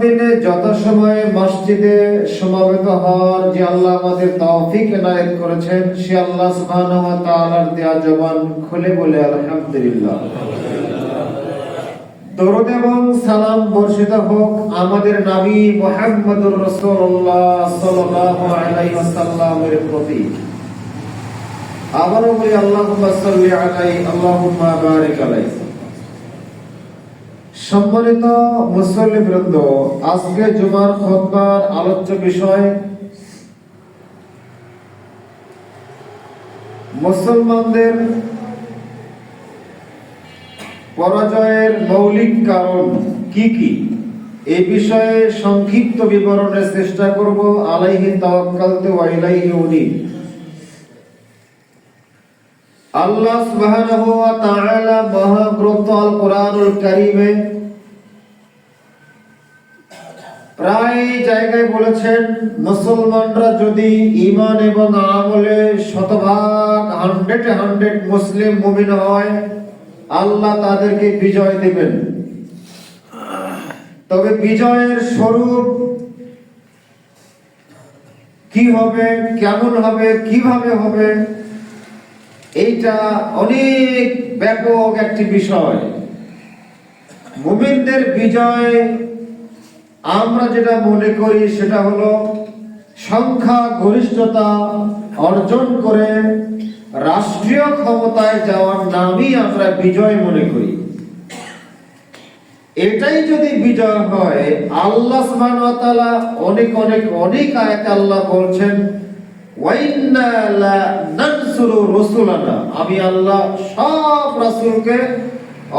দিনে যথাসময়ে মসজিদে সমবেত হওয়ার যে আল্লাহ আমাদের তৌফিক এনায়েত করেছেন, সে আল্লাহ সুবহানাহু ওয়া তাআলার দেয়া জবান খুলে বলে আলহামদুলিল্লাহ। দরুদ এবং সালাম বর্ষিত হোক আমাদের নবী মুহাম্মদুর রাসূলুল্লাহ সাল্লাল্লাহু আলাইহি ওয়াসাল্লামের প্রতি। আবারও বলি আল্লাহুম্মা সাল্লি আলাইহি আল্লাহুম্মা বারিক আলাইহি। সম্মানিত মুসল্লিবৃন্দ, আজকে জুমার খুতবার আলোচ্য বিষয় মুসলমানদের পরাজয়ের মৌলিক কারণ কি কি, এই বিষয়ে সংক্ষিপ্ত বিবরণের চেষ্টা করব। আলাইহি তাওয়াক্কালতু ওয়া ইলাইহি উনীব। আল্লাহ সুবহানাহু ওয়া তাআলা মহাগ্রন্থ আল কোরআনুল কারীমে প্রায় জায়গায় বলেছেন, মুসলমানরা যদি ঈমান এবং আমলে শতভাগ 100 মুসলিম মুমিন হয়, আল্লাহ তাদেরকে বিজয় দেবেন। তবে বিজয়ের স্বরূপ কি হবে, কেমন হবে, কিভাবে হবে, এইটা অনেক ব্যাপক একটি বিষয়। মুমিনদের বিজয় আমরা যেটা মনে করি সেটা হলো সংখ্যা গরিষ্ঠতা অর্জন করে রাষ্ট্রীয় ক্ষমতায় যাওয়ার নামই আমরা বিজয় মনে করি। এটাই যদি বিজয় হয়, আল্লাহ সুবহানাহু ওয়া তাআলা অনেক আয়াতে আল্লাহ বলছেন, ওয়া ইন্না লা নানসুরু রাসূলানা, আমি আল্লাহ সব রাসূলকে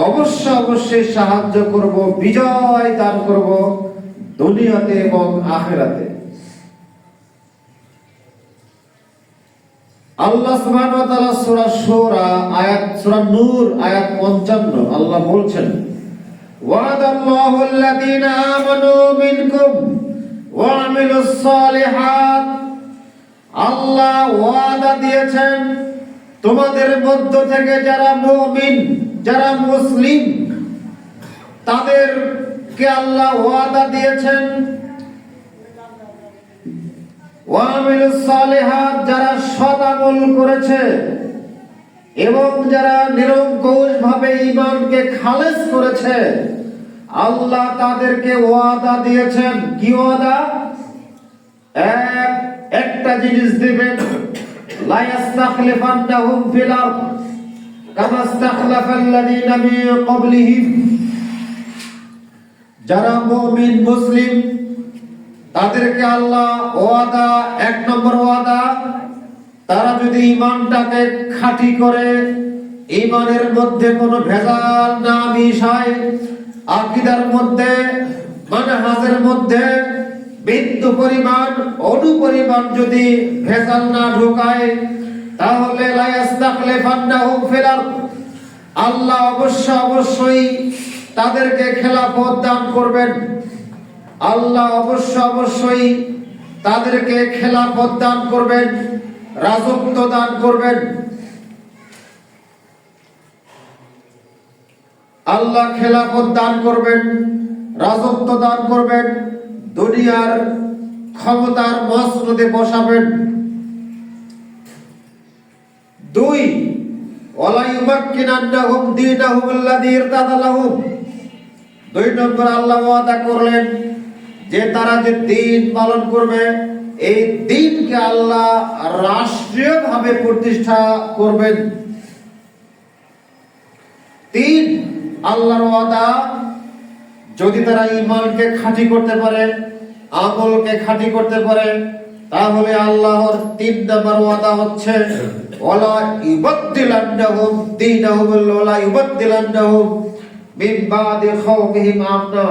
অবশ্যই সাহায্য করব, বিজয় দান করব দুনিয়াতে এবং আখিরাতে। আল্লাহ সুবহানাহু ওয়া তাআলা সূরা নূর আয়াত 55 আল্লাহ বলছেন, ওয়াদাল্লাহু আল্লাযীনা আমানু মিনকুম ওয়া আমিলুস সালিহাত, আল্লাহ ওয়াদা দিয়েছেন তোমাদের মধ্য থেকে যারা মুমিন, যারা মুসলিম, তাদেরকে আল্লাহ ওয়াদা দিয়েছেন। ওয়া আমিলুস সালিহাত, যারা সৎ আমল করেছে এবং যারা নিরঙ্কুশ ভাবে ঈমানকে খালেস করেছে, আল্লাহ তাদেরকে ওয়াদা দিয়েছেন। কি ওয়াদা? একটা জিনিস দিবেন, লা ইস্তাখলিফান্নাহুম ফিল আরদ কামা ইস্তাখলাফাল্লাযীনা মিন ক্বাবলিহিম। যারা মুমিন মুসলিম তাদেরকে আল্লাহ ওয়াদা, 1 নম্বর ওয়াদা, তারা যদি ঈমানটাকে খাঁটি করে, ঈমানের মধ্যে কোনো ভেজাল না মিশায়, আকীদার মধ্যে, মানহাজের মধ্যে বিন্দু পরিমাণ, অনুপরিমাণ যদি ভেজাল না ঢোকায়, তাহলে লা ইস্তাখলিফান্নাহুম ফিল আরদ, আল্লাহ অবশ্যই তাদেরকে খেলাফত দান করবেন। আল্লাহ অবশ্যই তাদেরকে খেলাফত দান করবেন, রাজত্ব দান করবেন। আল্লাহ খেলাফত দান করবেন, রাজত্ব দান করবেন, দুনিয়ার ক্ষমতার মসনদে বসাবেন। 2, ওয়ালা ইউমাক্কিনান্নাহুম দীনাহুম আল্লাযী ইরতাদা লাহুম। 2 নম্বর আল্লাহ ওয়াদা করলেন যে তারা যে দ্বীন পালন করবে, এই দ্বীনকে আল্লাহ রাষ্ট্রীয়ভাবে প্রতিষ্ঠা করবেন। 3, আল্লাহর ওয়াদা, যদি তারা ঈমানকে খাঁটি করতে পারে, আমলকে খাঁটি করতে পারে, তাহলে আল্লাহর 3 নম্বর ওয়াদা হচ্ছে, ওয়ালা ইউবাদদিলান্নাহুম দীনাহুম ওয়ালা ইউবাদদিলান্নাহুম মিন বাদি খাওফিহিম আমনা।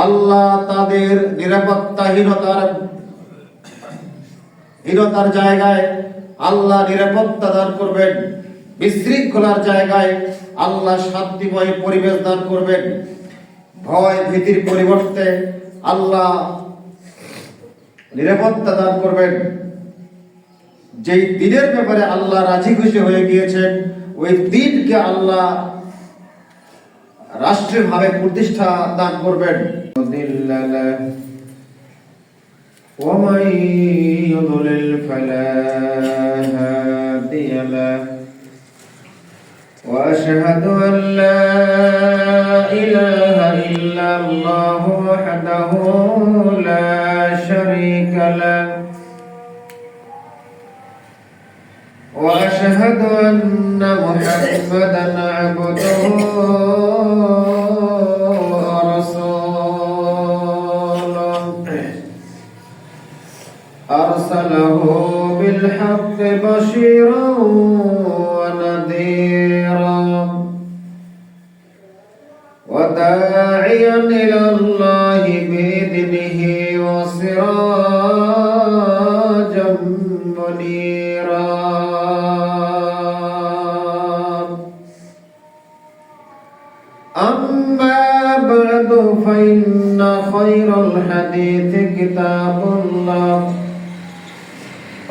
আল্লাহ তাদের নিরাপত্তাহীনতার জায়গায় আল্লাহ নিরাপত্তা দান করবেন, বিশৃঙ্খলার জায়গায় আল্লাহ শান্তিময় পরিবেশ দান করবেন। ভয় ভীতির পরিবর্তে আল্লাহ নিরাপত্তা দান করবেন। যেই দিনের ব্যাপারে আল্লাহ রাজি খুশি হয়ে গিয়েছেন, ওই দিনকে আল্লাহ রাষ্ট্রীয়ভাবে প্রতিষ্ঠা দান করবেন। مضل له ومن يضلل فلا هادي له وأشهد أن لا إله إلا الله وحده لا شريك له وأشهد أن محمدا عبده ورسوله أرسله بالحق بشيرا ونذيرا وداعيا إلى الله بإذنه وسراجا منيرا أما بعد فإن خير الحديث كتاب الله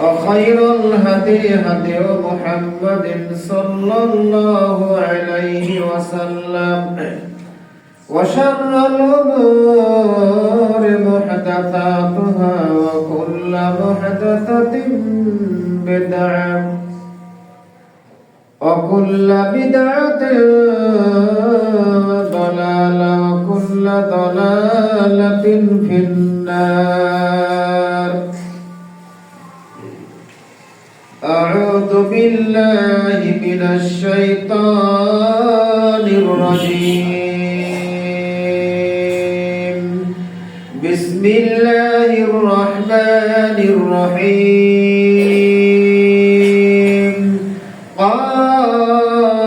وخير الهدي هدي محمد صلى الله عليه وسلم وشر الأمور محدثاتها وكل محدثة بدعة وكل بدعة ضلالة وكل ضلالة في النار. أعوذ بالله من الشيطان الرجيم. بسم الله الرحمن الرحيم. قاف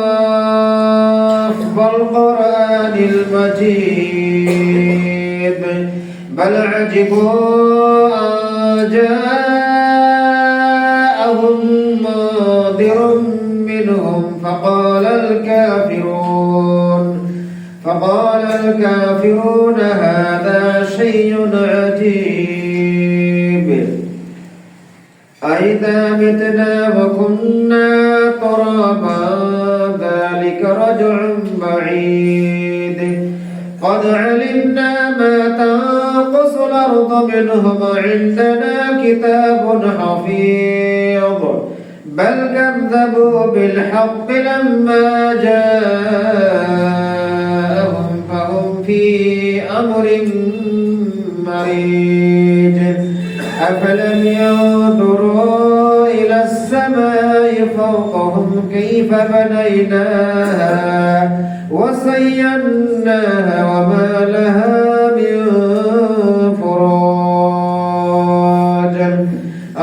والقرآن المجيد بل عجبوا أن جاءهم منذر منهم فقال الكافرون هذا شيء عجيب أئذا متنا وكنا ترابا ذلك رجع بعيد قد علمنا ما تنقص الأرض منهم عندنا كتاب حفيظ بل كذبوا بالحق لما جاءهم فهم في أمر مريج أفلم ينظروا إلى السماء فوقهم كيف بنيناها وزيناها وما لها من فروج.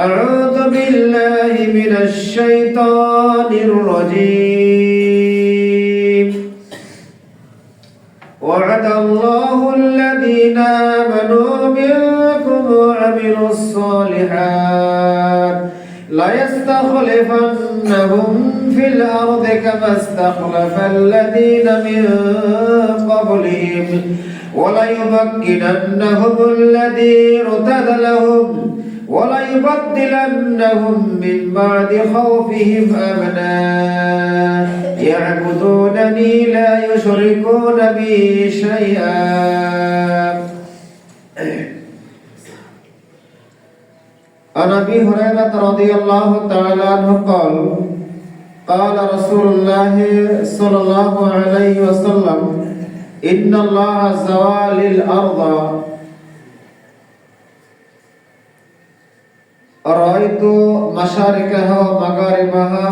أعوذ بالله من الشيطان الرجيم. وعد الله الذين آمنوا منكم وعملوا الصالحات ليستخلفنهم في الأرض كما استخلف الذين من قبلهم وليمكننهم الذي ارتد لهم وليبدلنهم من بعد خوفهم أمنا يعبدونني لا يشركون بي شيئا. عن أبي هريرة رضي الله تعالى عنه قال رسول الله صلى الله عليه وسلم إن الله زوال الأرض رأيت مشارقها ومغاربها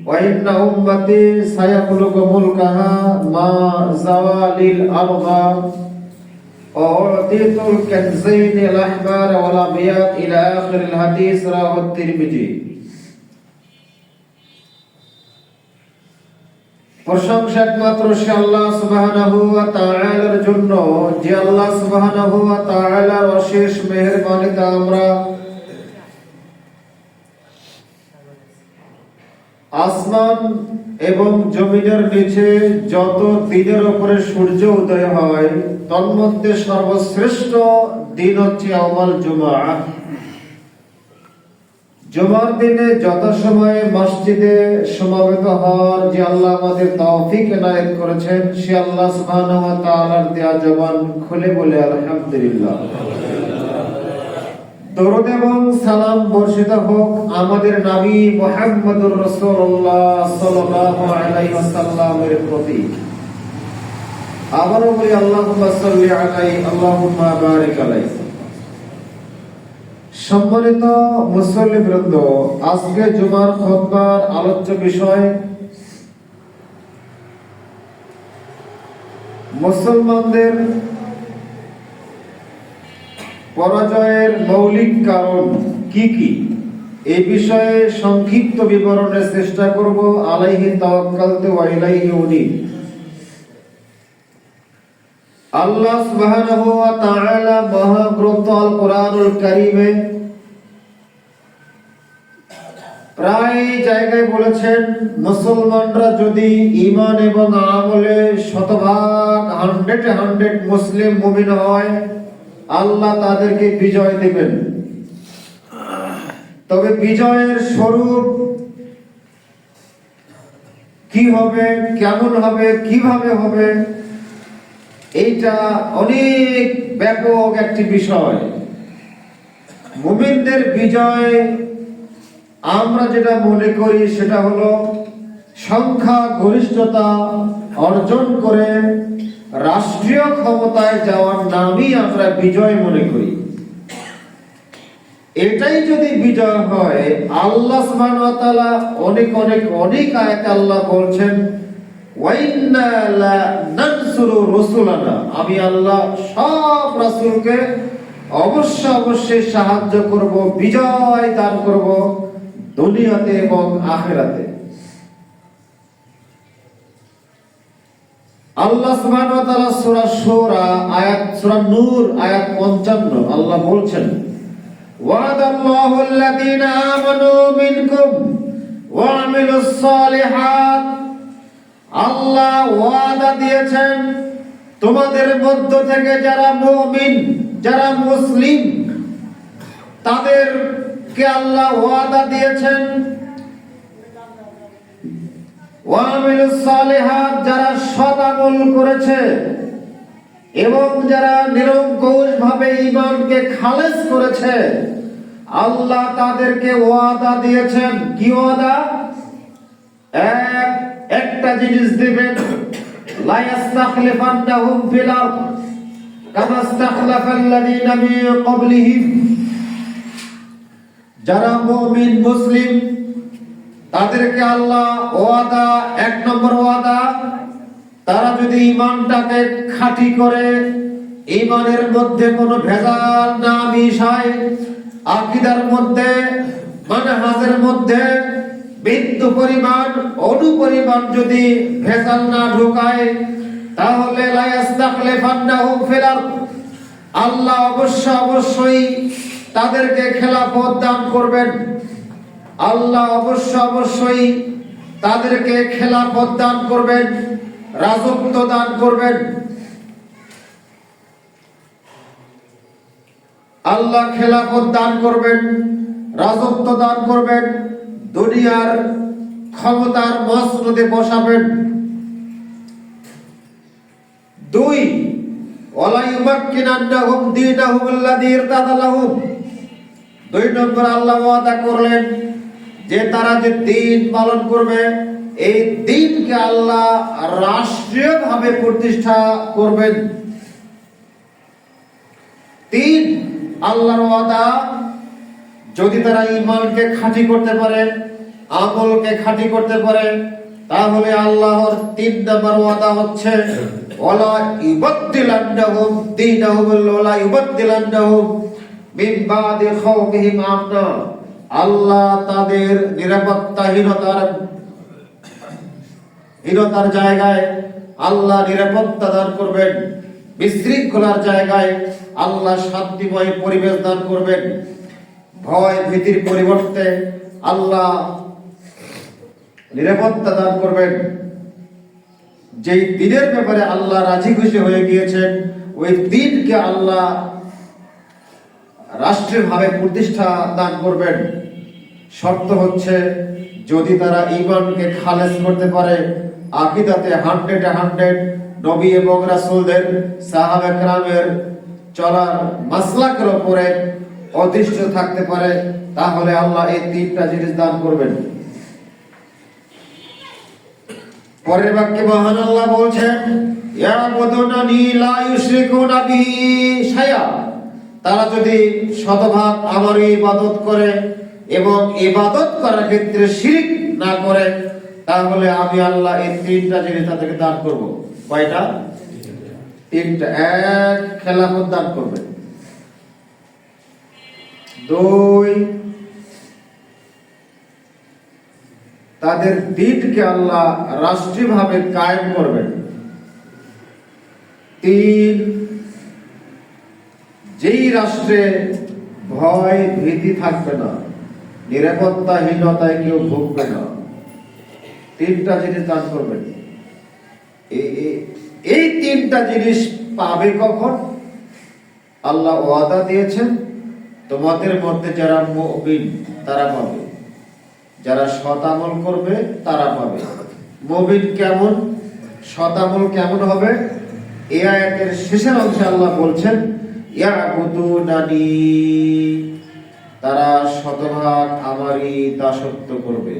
وإن أمتي سيخلق ملكها مع زوال الأرض وأعطيت الكنزين الأحمر والأبيض إلى آخر الحديث رواه الترمذي. প্রশংসা একমাত্র সে আল্লাহ সুবহানাহু ওয়া তাআলার জন্য, যে আল্লাহ সুবহানাহু ওয়া তাআলার অশেষ মেহেরবানিতে আমরা আসমান এবং জমিনের নিচে যত দিনের উপরে সূর্য উদয় হয় তন্মধ্যে সর্বশ্রেষ্ঠ দিন হচ্ছে ইয়াউমুল জুমআহ। জুমার দিনে যথাসময়ে মসজিদে সমবেত হওয়ার যে আল্লাহ আমাদের তৌফিক এনায়েত করেছেন, সে আল্লাহ সুবহানাহু ওয়া তাআলার দেয়া জবান খুলে বলে আলহামদুলিল্লাহ। দরুদ এবং সালাম বর্ষিত হোক আমাদের নবী মুহাম্মদুর রাসূলুল্লাহ সাল্লাল্লাহু আলাইহি ওয়াসাল্লামের প্রতি। আবারও বলি আল্লাহুম্মা সাল্লি আলাইহি আল্লাহুম্মা বারিক আলাইহি। সম্মানিত মুসল্লিবৃন্দ, আজকে জুমার খুতবার আলোচ্য বিষয় মুসলমানদের পরাজয়ের মৌলিক কারণ কি কি, এই বিষয়ে সংক্ষিপ্ত বিবরণের চেষ্টা করব। আলাইহি তাওয়াক্কালতু ওয়া ইলাইহি উনীব। আল্লাহ সুবহানাহু ওয়া তাআলা মহাগ্রন্থ আল কোরআনুল কারীমে প্রায় জায়গায় বলেছেন, মুসলমানরা যদি ঈমান এবং আমলে শতভাগ 100 মুসলিম মুমিন হয়, আল্লাহ তাদেরকে বিজয় দেবেন। তবে বিজয়ের স্বরূপ কি হবে, কেমন হবে, কিভাবে হবে, এইটা অনেক ব্যাপক একটি বিষয়। মুমিনদের বিজয় আমরা যেটা মনে করি সেটা হলো সংখ্যা গরিষ্ঠতা অর্জন করে রাষ্ট্রীয় ক্ষমতায় যাওয়ার নামই আমরা বিজয় মনে করি। এটাই যদি বিজয় হয়, আল্লাহ সুবহানাহু ওয়া তাআলা অনেক আয়াতে আল্লাহ বলছেন, ওয়া ইন্না লা নানসুরু রাসূলানা, আমি আল্লাহ সব রাসূলকে অবশ্যই সাহায্য করব, বিজয় দান করব দুনিয়াতে এবং আখিরাতে। আল্লাহ সুবহানাহু ওয়া তাআলা সূরা নূর আয়াত 55 আল্লাহ বলছেন, ওয়াদাল্লাহু আল্লাযীনা আমানু মিনকুম ওয়া আমিলুস সালিহাত, আল্লাহ ওয়াদা দিয়েছেন তোমাদের মধ্য থেকে যারা মুমিন, যারা মুসলিম, তাদেরকে আল্লাহ ওয়াদা দিয়েছেন ওয়া আমিলুস সালিহাত, যারা সৎ আমল করেছে এবং যারা নিরঙ্কুশভাবে ঈমানকে খালেস করেছে, আল্লাহ তাদেরকে ওয়াদা দিয়েছেন। কি ওয়াদা? একটা জিনিস দিবেন, লা ইস্তাখলিফান্নাহুম ফিল আরদ কামা ইস্তাখলাফাল্লাযীনা মিন ক্বাবলিহিম। যারা মুমিন মুসলিম তাদেরকে আল্লাহ ওয়াদা, এক নম্বর ওয়াদা, তারা যদি ঈমানটাকে খাঁটি করে, ঈমানের মধ্যে কোনো ভেজাল না মিশায়, আকীদার মধ্যে, মানহাজের মধ্যে বিন্দু পরিমাণ, অণু পরিমাণ যদি ভেজাল না ঢোকায়, তাহলে লা ইস্তাখলিফান্নাহুম ফিল আরদ, আল্লাহ অবশ্যই তাদেরকে খেলাফত দান করবেন। আল্লাহ অবশ্যই তাদেরকে খেলাফত দান করবেন, রাজত্ব দান করবেন। আল্লাহ খেলাফত দান করবেন, রাজত্ব দান করবেন, দুনিয়ার ক্ষমতার মসনদে বসাবেন। দুই, ওয়ালা ইউমাক্কিনান্নাহুম দীনাহুম আল্লাযী ইরতাদা লাহুম। দুই নম্বর আল্লাহ ওয়াদা করলেন যে তারা যে দ্বীন পালন করবে, এই দ্বীনকে আল্লাহ রাষ্ট্রীয়ভাবে প্রতিষ্ঠা করবেন। তিন, আল্লাহর ওয়াদা, যদি তারা ঈমানকে খাঁটি করতে পারে, আমলকে খাঁটি করতে পারে, তাহলে আল্লাহর তিন নম্বর ওয়াদা হচ্ছে ওয়ালা ইউবাদদিলান্নাহুম দীনাহুম ওয়ালা ইউবাদদিলান্নাহুম মিন বাদি খাওফিহিম আমনা। আল্লাহ তাদের নিরাপত্তাহীনতার জায়গায় আল্লাহ নিরাপত্তা দান করবেন, বিশৃঙ্খলার জায়গায় আল্লাহ শান্তিময় পরিবেশ দান করবেন। ভয় ভীতির পরিবর্তে আল্লাহ নিরাপত্তা দান করবেন। যেই দিনের ব্যাপারে আল্লাহ রাজি খুশি হয়ে গিয়েছেন, ওই দিনকে আল্লাহ রাষ্ট্রীয়ভাবে প্রতিষ্ঠা দান করবেন। শর্ত হচ্ছে যদি তারা ঈমানকে খালেস করতে পারে, আকীদাতে 100 নবী এবং রাসূলদের সাহাবা কেরামের চলার মাসলাকের উপরে অধিষ্ঠিত থাকতে পারে, তাহলে আল্লাহ এই তিনটা জিনিস দান করবেন। পরের বাক্যে মহান আল্লাহ বলছেন, ইয়াবুদুনানি লা ইউশরিকুনা বি শাইআ, তারা যদি শতভাগ আমার ইবাদত করে এবং ইবাদত করার ক্ষেত্রে শিরক না করে, তাহলে আমি আল্লাহ এই তিনটা জিনিস তাদেরকে দান করব। কয়টা? তিনটা। এক, খেলাফত দান করবে। 2, তাদের দিনকে আল্লাহ রাষ্ট্রীয়ভাবে কায়েম করবেন। 3, যেই রাষ্ট্রে ভয় ভীতি থাকবে না, নিরাপত্তাহীনতায় কেউ ভুগবে না, তিনটা জিনিস দান করবেন। এই তিনটা জিনিস পাবে কখন? আল্লাহ ওয়াদা দিয়েছেন, তোমাদের মধ্যে যারা মুমিন তারা পাবে, যারা সৎ আমল করবে তারা পাবে। মুমিন কেমন, সৎ আমল কেমন হবে? এই আয়াতের শেষের অংশে আল্লাহ বলছেন, ইয়াবুদুনানি, তারা শতভাগ আমারই দাসত্ব করবে,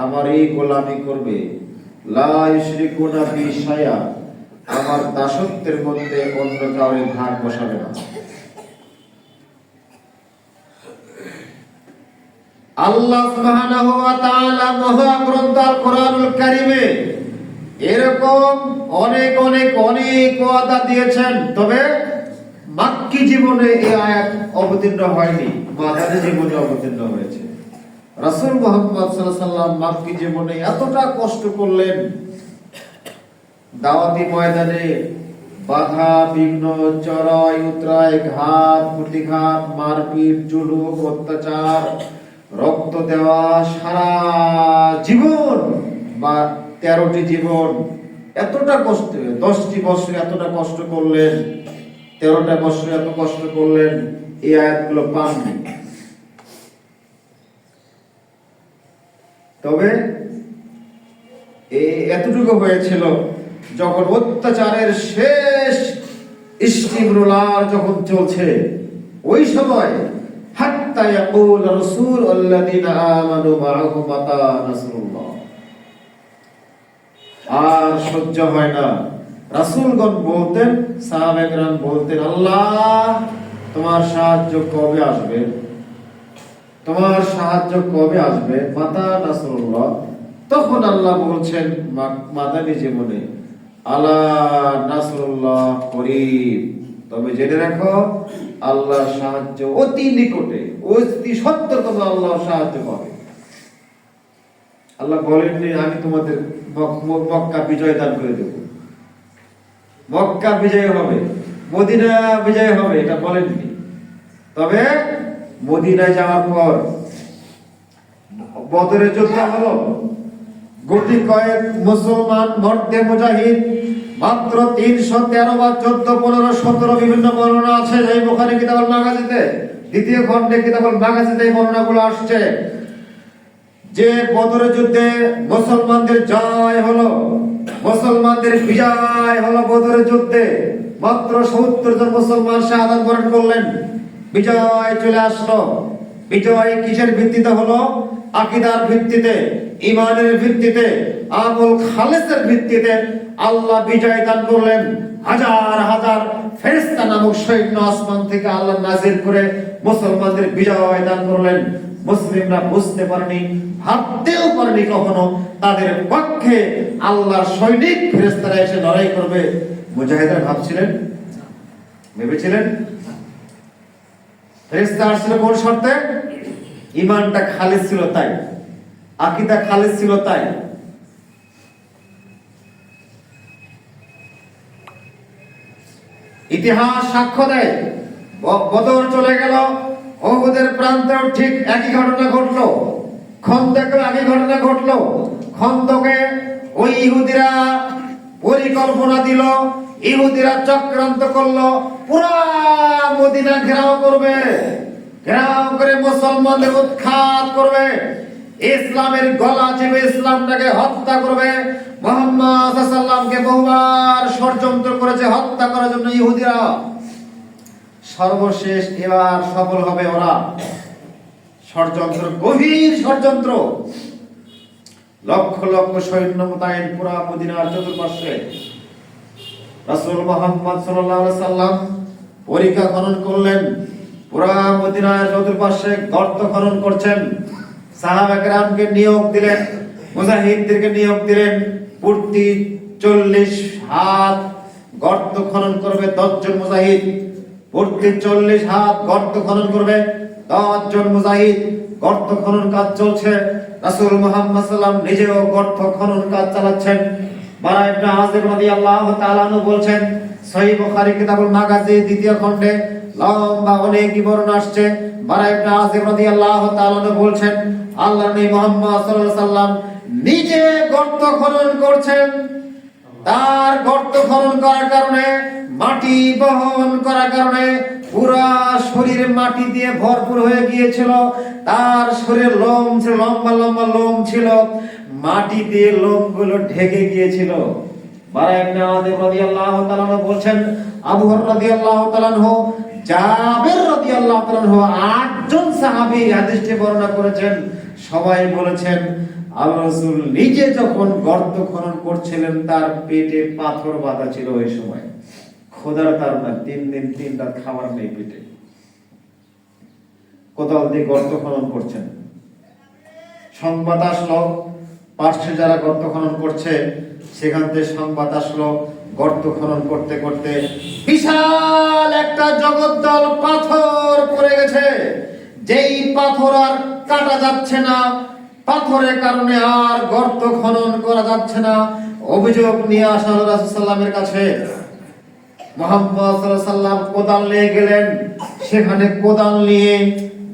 আমারই গোলামি করবে। লা ইউশরিকুনা বি শাইআ, আমার দাসত্বের মধ্যে অন্য কাউরে ভাগ বসাবে না। আল্লাহ সুবহানাহু ওয়া তাআলা মহাগ্রন্থ আল কোরআনুল কারীমে এরকম অনেক অনেক অনেক ওয়াদা দিয়েছেন, তবে মাক্কি জীবনে এই আয়াত অবতীর্ণ হয়নি, মাদানী জীবনে অবতীর্ণ হয়েছে। রাসূল মুহাম্মদ সাল্লাল্লাহু আলাইহি ওয়াসাল্লাম মাক্কি জীবনে এতটা কষ্ট করলেন, দাওয়াতি ময়দানে বাধা বিঘ্ন, চড়াই উতরাই, ঘাত প্রতিঘাত, মারপিট, জুলুম, অত্যাচার, রক্ত দেওয়া, সারা জীবন বা 13টি জীবন এতটা কষ্ট, 10টি বছর এতটা কষ্ট করলেন, 13টা বছর এত কষ্ট করলেন, এই আয়াতগুলো পাননি। তবে এতটুকু হয়েছিল যখন অত্যাচারের শেষ ইস্তিমরুলার যখন চলছে, ওই সময় হাত্তা ইয়াকুল রাসূল আল্লাযীনা আমানু মাআহু মাতা নাসরুল্লাহ, আর সহ্য হয় না। রাসূলগণ বলতেন, সাহাবায়ে কেরাম বলতেন, আল্লাহ তোমার সাহায্য কবে আসবে, তোমার সাহায্য কবে আসবে, মাতা নাসরুল্লাহ। তখন আল্লাহ বলছেন মাদানী জীবনে, আলা নাসরুল্লাহ করিব, তবে জেনে রাখো আল্লাহর সাহায্য অতি নিকটে, অতি সত্তর তোমরা আল্লাহর সাহায্য পাবে। আল্লাহ বলেননি আমি তোমাদের মক্কা বিজয় দান করে দেব, মক্কা বিজয় হবে, মদিনা বিজয় হবে, এটা বলেননি। তবে মদিনায় যাওয়ার পর বদরের যুদ্ধ হলো, গুটি কয়েক মুসলমান মর্দে মুজাহিদ মাত্র 313 বার 14, 15, 17 বিভিন্ন বর্ণনা আছে এই বুখারী কিতাবুল মাগাজিতে, দ্বিতীয় খণ্ডে কিতাবুল মাগাজিতে এই বর্ণনাগুলো আসছে যে বদরের যুদ্ধে মুসলমানদের জয় হলো, মুসলমানদের বিজয় হলো। বদরের যুদ্ধে মাত্র 70 জন মুসলমান শাহাদাত বরণ করলেন, বিজয় চলে আসলো। বিজয় কিসের ভিত্তিতে হলো? আকীদার ভিত্তিতে, ঈমানের ভিত্তিতে, আমল খালেসের ভিত্তিতে আল্লাহ বিজয় দান করলেন। হাজার হাজার ফেরেশতা নামক সৈন্য আসমান থেকে আল্লাহ নাজিল করে মুসলমানদের বিজয় দান করলেন। মুসলিমরা বুঝতে পারেনি, ভাবতেও পারেনি কখনো তাদের পক্ষে আল্লাহর সৈনিক ফেরেশতারা এসে লড়াই করবে। মুজাহিদরা ভাবছিলেন, ভেবেছিলেন? ফেরেশতা আসছিল কোন শর্তে? ঈমানটা খালিস ছিল তাই, আকীদা খালিস ছিল তাই। ইতিহাস সাক্ষ্য দেয়, বদর চলে গেল, উহুদের প্রান্তেও ঠিক একই ঘটনা ঘটলো, খন্দকেও একই ঘটনা ঘটলো। খন্দকে ওই ইহুদিরা পরিকল্পনা দিল, ইহুদিরা চক্রান্ত করলো, পুরা মদিনা ঘেরাও করবে। ঘেরাও করে মুসলমানদের উৎখাত করবে, ইসলামের গলা চেপে ইসলামটাকে হত্যা করবে। মুহাম্মদ সাল্লাল্লাহু আলাইহি ওয়াসাল্লামকে বহুবার ষড়যন্ত্র করেছে হত্যা করার জন্য ইহুদিরা, সর্বশেষ এবার সফল হবে ওরা। ষড়যন্ত্র, গভীর ষড়যন্ত্র, লক্ষ লক্ষ সৈন্য মোতায়েন পুরা মদিনার চতুর্পার্শ্বে। রাসূল মুহাম্মদ সাল্লাল্লাহু আলাইহি ওয়াসাল্লাম পরিখা খনন করলেন, পুরা মদিনার চতুর্পার্শ্বে গর্ত খনন করছেন। সাহাবা কেরামকে নিয়োগ দিলেন, মুজাহিদদেরকে নিয়োগ দিলেন, প্রতি 40 হাত গর্ত খনন করবে 10 জন মুজাহিদ, প্রতি 40 হাত গর্ত খনন করবে 10 জন মুজাহিদ। গর্ত খনন কাজ চলছে, রাসূল মুহাম্মদ সাল্লাল্লাহু আলাইহি ওয়াসাল্লাম নিজেও গর্ত খনন কাজ চালাচ্ছেন। বারা ইবনে আযিব রাদিয়াল্লাহু তাআলা আনহু বলছেন, সহিহ বুখারী কিতাবুল মাগাজি দ্বিতীয় খণ্ডে লম্বা অনেক বিবরণ আসছে। বারা ইবনে আযিব রাদিয়াল্লাহু তাআলা আনহু বলছেন, আল্লাহর নবী মুহাম্মদ সাল্লাল্লাহু আলাইহি ওয়াসাল্লাম নিজে গর্ত খনন করছেন। তার গর্ত খনন করার কারণে, মাটি বহন করার কারণে পুরা শরীর মাটি দিয়ে ভরপুর হয়ে গিয়েছিল। তার শরীরে লোম ছিল, লম্বা লম্বা লোম ছিল, মাটি দিয়ে লোমগুলো ঢেকে গিয়েছিল। বারা ইবনে আযিব রাদিয়াল্লাহু তাআলা বলছেন, আবু হুরায়রা রাদিয়াল্লাহু তাআলা, জাবের রাদিয়াল্লাহু তাআলা, 8 জন সাহাবী হাদিসটি বর্ণনা করেছেন। সবাই বলেছেন আল্লাহর রাসূল নিজে যখন গর্ত খনন করছিলেন তার পেটে পাথর বাঁধা ছিল। ওই সময় খোদার তাড়না, 3 দিন 3 রাত খাবার নেই পেটে, কোদাল দিয়ে গর্ত খনন করছেন। সংবাদ আসলো, পার্শ্বে যারা গর্ত খনন করছে সেখান থেকে সংবাদ আসলো, গর্ত খনন করতে করতে বিশাল একটা জগদ্দল পাথর পড়ে গেছে। যেই পাথর আর কাটা যাচ্ছে না, পাথরের কারণে আর গর্ত খনন করা যাচ্ছে না। অভিযোগ নিয়ে আসা হলো রাসূল সাল্লাল্লাহু আলাইহি ওয়াসাল্লামের কাছে। মুহাম্মদ সাল্লাল্লাহু আলাইহি ওয়াসাল্লাম কোদাল নিয়ে গেলেন, সেখানে কোদাল নিয়ে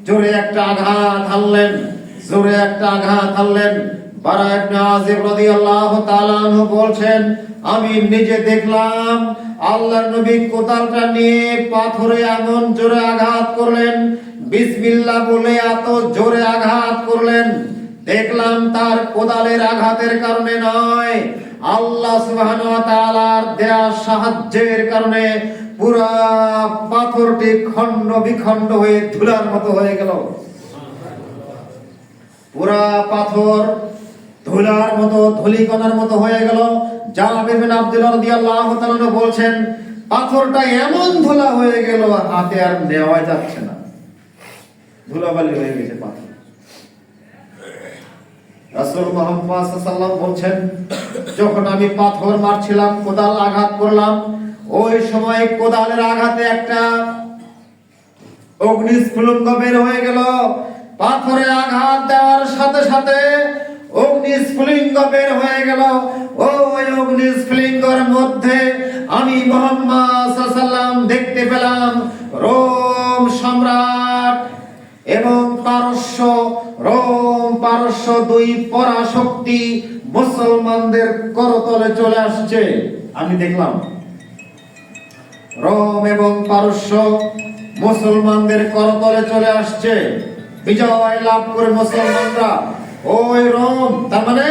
জোরে একটা আঘাত হানলেন, জোরে একটা আঘাত হানলেন। বারা ইবনে আযিব রাদিয়াল্লাহু তাআলা আনহু বলছেন, আমি নিজে দেখলাম আল্লাহর নবী কোদালটা নিয়ে পাথরে এমন জোরে আঘাত করলেন, বিসমিল্লাহ বলে এত জোরে আঘাত করলেন, দেখলাম তার কোদালের আঘাতের কারণে নয়, আল্লাহ সুবহানাহু ওয়া তাআলার দেয়া সাহায্যের কারণে পুরা পাথরটি খণ্ড বিখণ্ড হয়ে ধুলার মতো হয়ে গেল। পুরা পাথর ধুলার মতো, ধূলিকণার মতো হয়ে গেল। জাবের বিন আব্দুল্লাহ রাদিয়াল্লাহু তাআলা বলছেন, পাথরটা এমন ধুলা হয়ে গেল হাতে আর নেওয়া যাচ্ছে না, ধুলাবালি হয়ে গেছে পাথর। রাসূল মুহাম্মদ সাল্লাল্লাহু আলাইহি ওয়াসাল্লাম বলছেন, যখন আমি পাথর মারছিলাম, কোদাল আঘাত করলাম, ওই সময় কোদালের আঘাতে একটা অগ্নিস্ফুলিঙ্গ বের হয়ে গেল। পাথরে আঘাত দেওয়ার সাথে সাথে অগ্নিস্ফুলিঙ্গ বের হয়ে গেল। ওই অগ্নিস্ফুলিঙ্গের মধ্যে আমি মুহাম্মদ সাল্লাল্লাহু আলাইহি ওয়াসাল্লাম দেখতে পেলাম রোম সম্রাট এবং রোম পারস্য দুই পরাশক্তি মুসলমানদের করতলে চলে আসছে। আমি দেখলাম রোম এবং পারস্য মুসলমানদের করতলে চলে আসছে, বিজয় লাভ করে মুসলমানরা। ওই রোম, তার মানে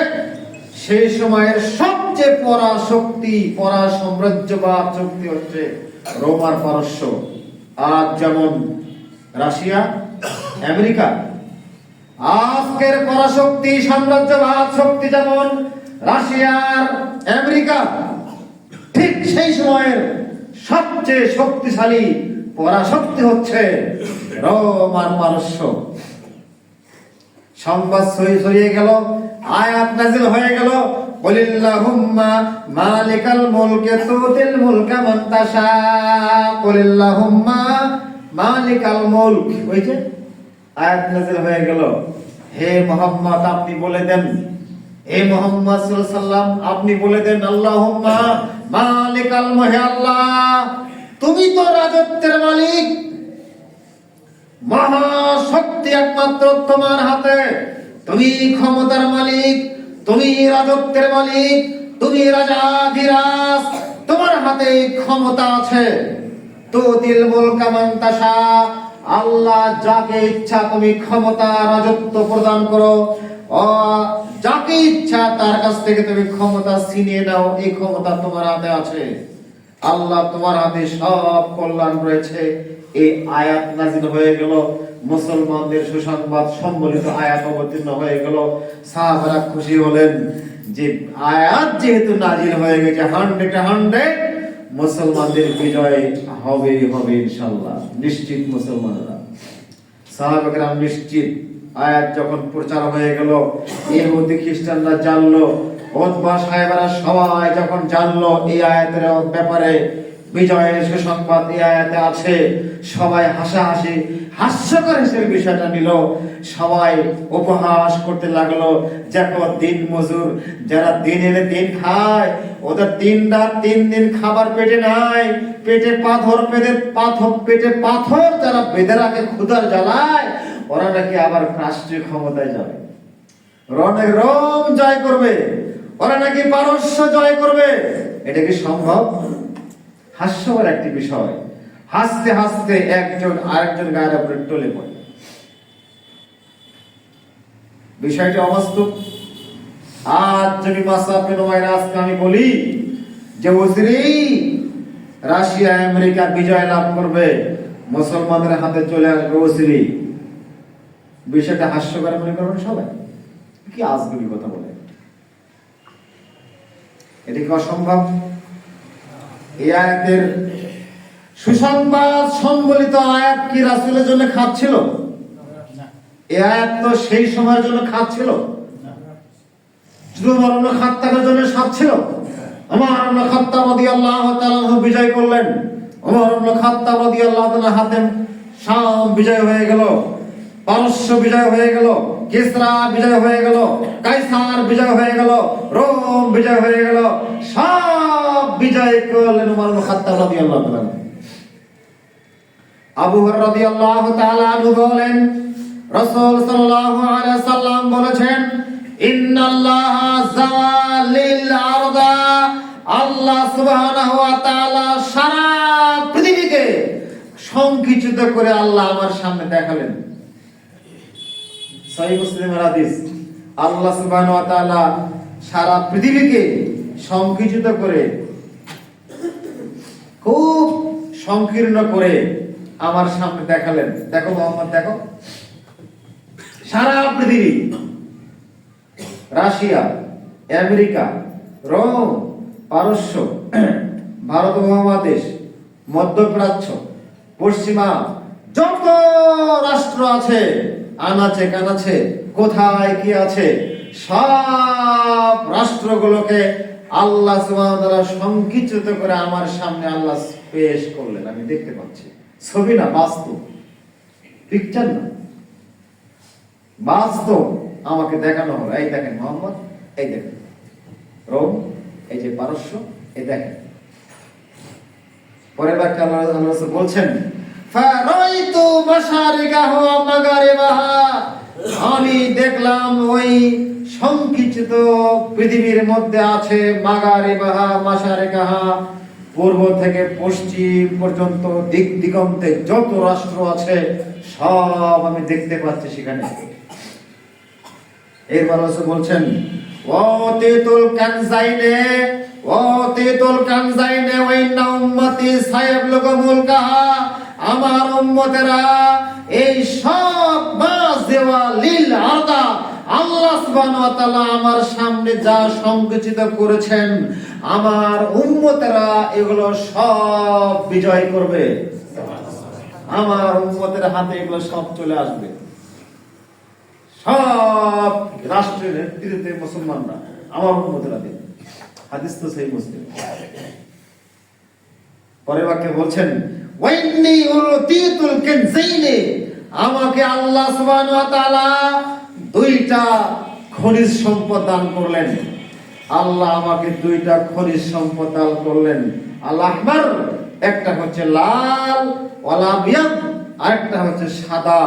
সেই সময়ের সবচেয়ে পরাশক্তি, পরা সাম্রাজ্যবাদ শক্তি হচ্ছে রোম আর পারস্য। আজ যেমন রাশিয়া, আমেরিকা, আজকের পরাশক্তি সাম্রাজ্যবাদ শক্তি যেমন রাশিয়া আর আমেরিকা, ঠিক সেই সময়ের সবচেয়ে শক্তিশালী পরাশক্তি হচ্ছে রোম আর পারস্য। সংবাদ ছড়িয়ে গেল, আয়াত নাযিল হয়ে গেল, কুলিল্লাহুম্মা মালিকাল মুলকি তুতিল মুলকা মান তাশা, কুলিল্লাহুম্মা মালিকাল মুলক। ওই যে আয়াত নাযিল হয়ে গেল, হে মুহাম্মদ আপনি বলে দেন, হে মুহাম্মদ সাল্লাল্লাহু আলাইহি ওয়াসাল্লাম আপনি বলে দেন, আল্লাহুম্মা মালিকাল মুলক, হে আল্লাহ তুমি তো রাজত্বের মালিক, মহাশক্তি একমাত্র তোমার হাতে, তুমি ক্ষমতার মালিক, তুমি রাজত্বের মালিক, তুমি রাজাধিরাজ, তোমার হাতে ক্ষমতা আছে। তুতিল মুলকা মান তাশা, আল্লাহ যাকে ইচ্ছা তুমি ক্ষমতা রাজত্ব প্রদান করো, যাকে ইচ্ছা তার কাছ থেকে তুমি ক্ষমতা ছিনিয়ে নাও, এই ক্ষমতা তোমার হাতে আছে। আল্লাহ তোমার হাতে সব কল্যাণ রয়েছে। এই আয়াত নাযিল হয়ে গেল, মুসলমানদের সুসংবাদ সম্বলিত আয়াত অবতীর্ণ হয়ে গেল। সাহাবারা খুশি হলেন যে আয়াত যেহেতু নাযিল হয়ে গেছে, 100 মুসলমানদের বিজয় হবে ইনশাআল্লাহ, নিশ্চিত। মুসলমানরা সাহাবারা নিশ্চিত। আয়াত যখন প্রচার হয়ে গেল, ইহুদি খ্রিস্টানরা জানলো, উতবা সাহেবরা সবাই যখন জানলো এই আয়াতের ব্যাপারে বিজয়ের সুসংবাদ এই আয়াতে আছে, সবাই হাস্যকর হিসেবে বিষয়টা নিল। সবাই উপহাস করতে লাগলো। দেখো দিন মজুর যারা দিন এনে দিন খায়, ওদের 3 রাত 3 দিন খাবার পেটে নাই, পেটে পাথর যারা বেঁধে রাখে ক্ষুধার জ্বালায়, ওরা নাকি আবার রাষ্ট্রীয় ক্ষমতায় যাবে, রোম জয় করবে, ওরা নাকি পারস্য জয় করবে। এটা কি সম্ভব? হাস্যকর একটি বিষয়। হাসতে হাসতে একজন আরেকজন গায়ের উপরে টলে পড়ে। বিষয়টি অবাস্তব। আজ যদি আজকে আমি বলি যে রাশিয়া আমেরিকা বিজয় লাভ করবে, মুসলমানদের হাতে চলে আসবে বিষয়টা হাস্যকর মনে করবেন সবাই? কি আজগুবি কথা বলে, এটা কি অসম্ভব? এই আয়াতের সুসংবাদ সম্বলিত আয়াত কি রাসূলের জন্য খাত ছিল? এই আয়াত তো সেই সময়ের জন্য খাত ছিল, শুধু মরণ খাত্তার জন্য সাত ছিল। ওমর ইবনে খাত্তাব রাদিয়াল্লাহু তাআলা বিজয় করলেন। ওমর ইবনে খাত্তাব রাদিয়াল্লাহু তাআলা হাতে শাম বিজয় হয়ে গেল, পারস্য বিজয় হয়ে গেল, কিসরা বিজয় হয়ে গেল, কাইসার বিজয় হয়ে গেল, রোম বিজয় হয়ে গেল। সব বিজয় করলেন ওমর ইবনে খাত্তাব রাদিয়াল্লাহু তাআলা। আবু হুরায়রা রাদিয়াল্লাহু তাআলা আনহু বলেন, রাসূল সাল্লাল্লাহু আলাইহি সাল্লাম বলেছেন, ইন্নাল্লাহা যাওয়ালিল আরদা, আল্লাহ সুবহানাহু ওয়া তাআলা সারা পৃথিবীকে সংকুচিত করে আল্লাহ আমার সামনে দেখালেন। সহিহ মুসলিমের হাদিস। আল্লাহ সুবহানাহু ওয়া তাআলা সারা পৃথিবীকে সংকুচিত করে, খুব সংকীর্ণ করে আমার সামনে দেখালেন। দেখো মোহাম্মদ, দেখো সারা পৃথিবী, রাশিয়া, আমেরিকা, রোম, পারস্য, ভারত মহাদেশ, মধ্যপ্রাচ্য, পশ্চিমা যত রাষ্ট্র আছে, আনাচে কানাচে কোথায় কি আছে, সব রাষ্ট্রগুলোকে আল্লাহ সুবহানাহু ওয়া তাআলা সংকুচিত করে আমার সামনে আল্লাহ পেশ করলেন। আমি দেখতে পাচ্ছি, ছবি না, বাস্তব, পিকচার না, বাস্তব আমাকে দেখানো হলো। এই দেখেন মোহাম্মদ, এই দেখেন রোম, এই যে পারস্য, এই দেখেন। পরের বাক্যে আল্লাহ বলছেন, ফারাইতু মাশারিকাহু ওয়া মাগারিবাহা, আমি দেখলাম ওই সংকুচিত পৃথিবীর মধ্যে আছে মাগারিবাহা মাশারিকাহা, পূর্ব থেকে পশ্চিম পর্যন্ত দিক দিগন্তে যত রাষ্ট্র আছে সব আমি দেখতে পাচ্ছি সেখানে। এরপর রাসূল বলছেন, ওয়াতিতুল কানজাইনে ওয়া ইন্না উম্মতি সায়াবলুগুল কাহা, আমার উম্মতেরা এই সব মাযওয়ালিল আরদা, আল্লাহ সুবহানাহু ওয়া তাআলা আমার সামনে যা সংকুচিত করেছেন, আমার উম্মতেরা এগুলো সব বিজয় করবে। আমার উম্মতের হাতে এগুলো সব চলে আসবে। সব রাষ্ট্রের নেতৃত্বে মুসলমানরা আমার উম্মতেরা দেবে। হাদিস তো সহিহ মুসলিম। পরের বাক্যে বলছেন, ওয়াইন্নী উতিতুল কানজাইনি, আমাকে আল্লাহ সুবহানাহু ওয়া তাআলা 2টা খনিজ সম্পদ দান করলেন। আল্লাহ আমাকে 2টা খনিজ সম্পদ দান করলেন। আল আহমার, একটা হচ্ছে লাল, ওয়াল আবিয়াদ, আরেকটা হচ্ছে সাদা।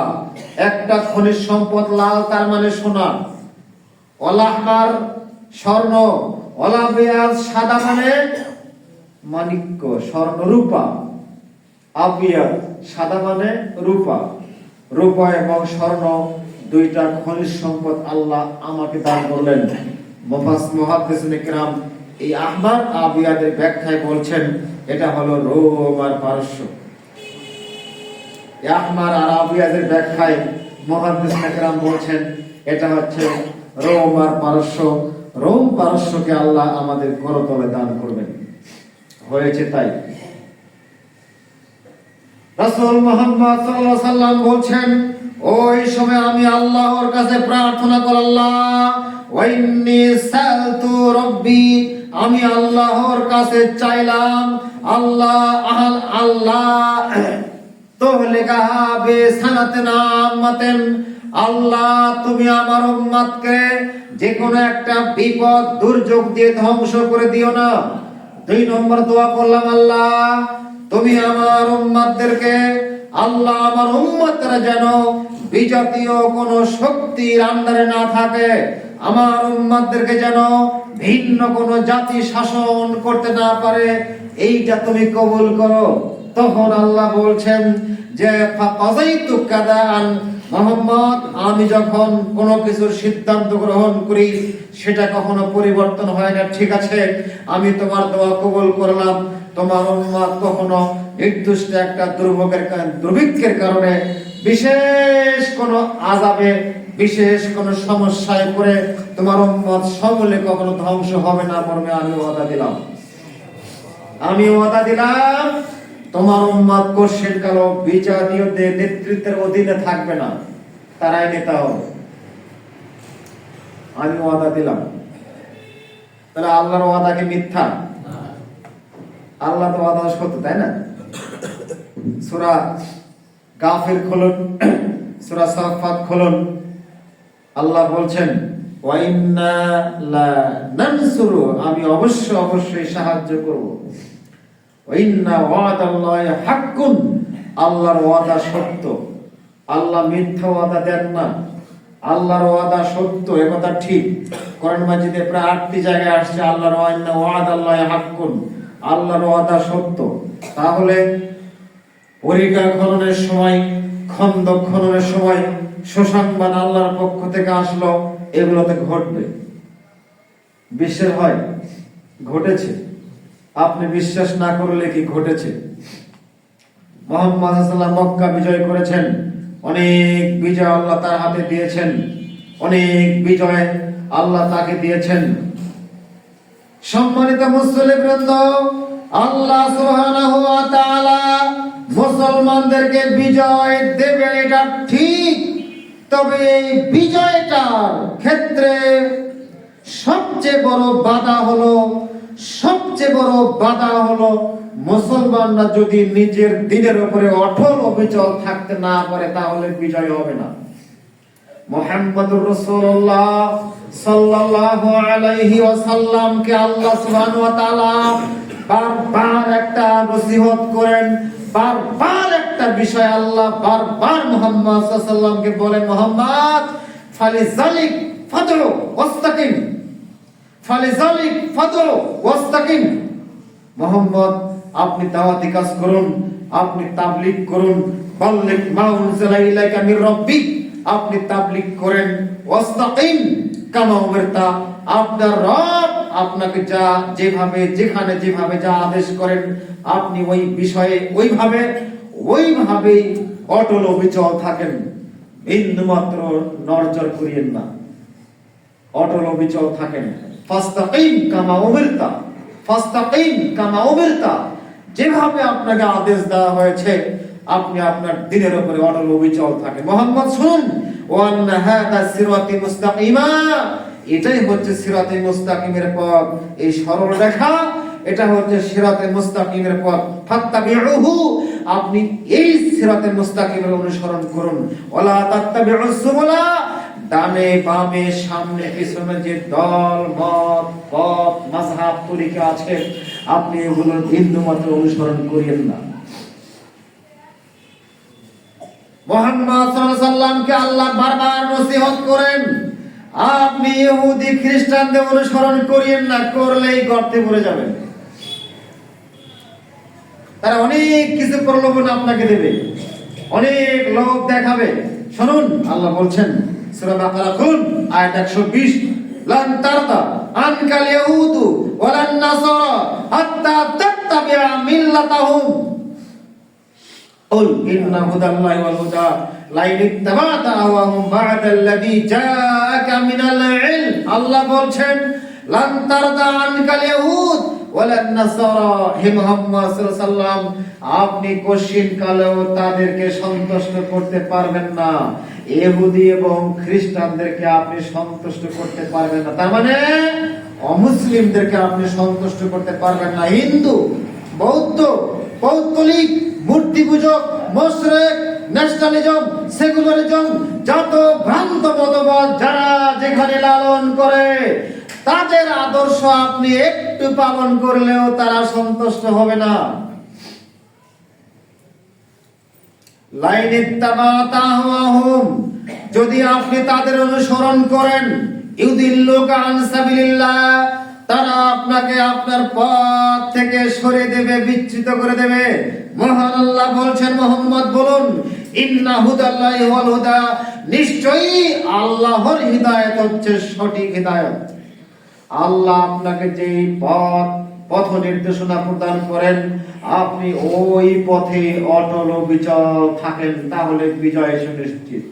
একটা খনিজ সম্পদ লাল, তার মানে সোনা, ওয়াল আহমার স্বর্ণ, ওয়াল আবিয়াদ সাদা মানে মাণিক্য, স্বর্ণ রূপা। আবিয়াদ সাদা মানে রূপা, রূপা এবং স্বর্ণ দুইটা খনিজ সম্পদ আল্লাহ আমাকে দান করলেন। মুহাদ্দিসিনে কিরাম এই আহমার আবিয়াদের ব্যাখ্যায় বলছেন এটা হলো রোম আর পারস্য। আহমার আর আবিয়াদের ব্যাখ্যায় মুহাদ্দিসিনে কিরাম বলছেন এটা হচ্ছে রোম আর পারস্য। রোম পারস্যকে আল্লাহ আমাদের করতলে দান করবেন। হয়েছে তাই। রাসূল মুহাম্মদ সাল্লাল্লাহু আলাইহি সাল্লাম বলছেন ওই সময় আমি আল্লাহর কাছে প্রার্থনা করলাম, আল্লাহ ওয়াইন্নী সালতু রাব্বি, আমি আল্লাহর কাছে চাইলাম আল্লাহ তুহলিকাহা বিসানাতিন আম্মাতিন, আল্লাহ তুমি আমার উম্মতকে যে কোনো একটা বিপদ দুর্যোগ দিয়ে ধ্বংস করে দিও না। 2 নম্বর দোয়া করলাম, আল্লাহ তুমি আমার উম্মতদেরকে, আল্লাহ আমার উম্মতরা যেন বিজাতীয় কোন শক্তির আন্ডারে না থাকে, আমার উম্মতদেরকে যেন ভিন্ন কোন জাতি শাসন করতে না পারে, এইটা তুমি কবুল করো। তখন আল্লাহ বলছেন যে ফাকাযাইতু কাদান, মুহাম্মদ আমি যখন কোনো কিছুর সিদ্ধান্ত গ্রহণ করি সেটা কখনো পরিবর্তন হয় না, ঠিক আছে আমি তোমার দোয়া কবুল করলাম। তোমার উম্মত কখনো নির্দিষ্ট একটা দুর্ভিক্ষের কারণে বিশেষ কোনো আযাবে বিশেষ কোনো সমস্যায় পড়ে তোমার উম্মত সমূলে কখনো ধ্বংস হবে না মর্মে আমি ওয়াদা দিলাম তোমার উম্মত কোশ্চেন কালো বিজাতীয়দের নেতৃত্বের অধীনে থাকবে না, তারাই নেতা হবে, আমি ওয়াদা দিলাম। তাহলে আল্লাহর ওয়াদা কি মিথ্যা? আল্লাহ তো ওয়াদা সত্য, তাই না? সূরা গাফির খুলুন, সূরা সাফাত খুলুন, আল্লাহ বলছেন ওয়া ইন্না লা নানসুরু, আমি অবশ্যই সাহায্য করব। ওয়া ইন্না ওয়াদাল্লাহি হাক্কুন, আল্লাহর ওয়াদা সত্য, আল্লাহ মিথ্যা ওয়াদা দেন না, আল্লাহর ওয়াদা সত্য, এ কথা ঠিক। কোরআন মাজিদে প্রায় 8টি জায়গায় আসছে আল্লাহর ওয়াদাল্লাহি হাক্কুন, আল্লাহর ওয়াদা সত্য। তাহলে পরিখা খননের সময়, খন্দক খননের সময় সুসংবাদ আল্লাহর পক্ষ থেকে আসলো, এগুলোতে ঘটবে, বিশ্বের হয়, ঘটেছে। আপনি বিশ্বাস না করলে কি ঘটেছে? মুহাম্মদ সাল্লাল্লাহু আলাইহি ওয়াসাল্লাম মক্কা বিজয় করেছেন, অনেক বিজয় আল্লাহ তার হাতে দিয়েছেন, অনেক বিজয় আল্লাহ তাকে দিয়েছেন। সম্মানিত মুসলিমবৃন্দ, আল্লাহ সুবহানাহু ওয়া তাআলা মুসলমানদেরকে বিজয় দেবেন এটা ঠিক, তবে এই বিজয়টার ক্ষেত্রে সবচেয়ে বড় বাধা হলো মুসলমানরা যদি নিজের দিনের উপরে অটল অবিচল থাকতে না পারে তাহলে বিজয় হবে না। মুহাম্মদুর রাসূলুল্লাহ সাল্লাল্লাহু আলাইহি ওয়াসাল্লামকে আল্লাহ সুবহানাহু ওয়া তাআলা বারবার একটা নসিহত করেন, বারবার একটা বিষয় আল্লাহ বারবার মুহাম্মদ সাল্লাল্লাহু আলাইহি ওয়াসাল্লামকে বলেন, মুহাম্মদ ফালিজালিক ফাদউ ওয়াস্তাকিম, মুহাম্মদ আপনি দাওয়াতি কাজ করুন, আপনি তাবলীগ করুন, বাল্লিগ মা উনজিলা ইলাইকা মির রাব্বিক, আপনি তাবলীগ করেন, ওয়াস্তাকিম কামা উমিরতা, আপনার রব আপনাকে যা যেভাবে যেখানে যেভাবে যা আদেশ করেন আপনি ওই বিষয়ে ওইভাবে অটল অবিচল থাকেন, বিন্দুমাত্র নড়চড় করিয়েন না, অটল অবিচল থাকেন। ফাস্তাকিম কামা উমিরতা, যেভাবে আপনাকে আদেশ দেওয়া হয়েছে আপনি আপনার দিনের উপরে অটল অবিচল থাকেন। মুহাম্মদ শুনুন, ওয়ান্না হাদা সিরাতি মুস্তাকিমা, এটাই হচ্ছে সিরাতে মুস্তাকিমের পথ, এই সরল রেখা, এটা হচ্ছে সিরাতে মুস্তাকিমের পথ। ফাত্তাবিউহু, আপনি এই সিরাতে মুস্তাকিমের অনুসরণ করুন। ওয়ালা তাত্তাবিউস সুবুলা, ডানে বামে সামনে পিছনে যে দল মত পথ মাযহাব তরিকা আছে আপনি এগুলোর বিন্দুমাত্র অনুসরণ করিয়েন না। মুহাম্মদ সাল্লাল্লাহু আলাইহি ওয়াসাল্লামকে আল্লাহ বারবার নসিহত করেন, আপনি ইহুদি খ্রিস্টানদের অনুসরণ করিয়েন না, করলেই গর্তে পড়ে যাবেন। তারা অনেক কিছু প্রলোভন আপনাকে দেবে, অনেক লোভ দেখাবে। শুনুন, আল্লাহ বলছেন সূরা বাকারা খুলুন আয়াত 120, লান তারদা আনকাল ইয়াহুদু ওয়ালান নাসারা হাত্তা তাত্তাবিআ মিল্লাতাহুম কুল ইন্না হুদাল্লাহি ওয়াল হুদা লা ইত্তাবা'তা আহওয়াহুম বা'দাল্লাযী জাআকা মিনাল ইলম। আল্লাহ বলছেন লান তারদা আনকাল ইয়াহুদ ওয়ালান নাসারা, হে মুহাম্মদ সাল্লাল্লাহু আলাইহি ওয়াসাল্লাম, আপনি কোশ্চিন কালেও তাদেরকে সন্তুষ্ট করতে পারবেন না, ইহুদি এবং খ্রিস্টানদেরকে আপনি সন্তুষ্ট করতে পারবেন না। তার মানে অমুসলিমদেরকে আপনি সন্তুষ্ট করতে পারবেন না। হিন্দু, বৌদ্ধ, পৌত্তলিক, মূর্তি পূজক, মুশরিক, ন্যাশনালিজম, সেকুলারিজম, যত ভ্রান্ত মতবাদ যারা যেখানে লালন করে, তাদের আদর্শ আপনি একটু পালন করলেও তারা সন্তুষ্ট হবে না। যদি আপনি তাদের অনুসরণ করেন, ইউদিল্লুকা আন সাবিলিল্লাহ, তারা আপনাকে আপনার পথ থেকে সরিয়ে দেবে, বিচ্যুত করে দেবে। মহান আল্লাহ বলছেন, মুহাম্মদ বলুন, ইন্না হুদাল্লাহি ওয়াল হুদা, নিশ্চয়ই আল্লাহর হিদায়াত হচ্ছে সঠিক হিদায়াত। আল্লাহ আপনাকে যে পথ নির্দেশনা প্রদান করেন, আপনি ওই পথে অটল বিচল থাকেন, তাহলে বিজয় সুনিশ্চিত।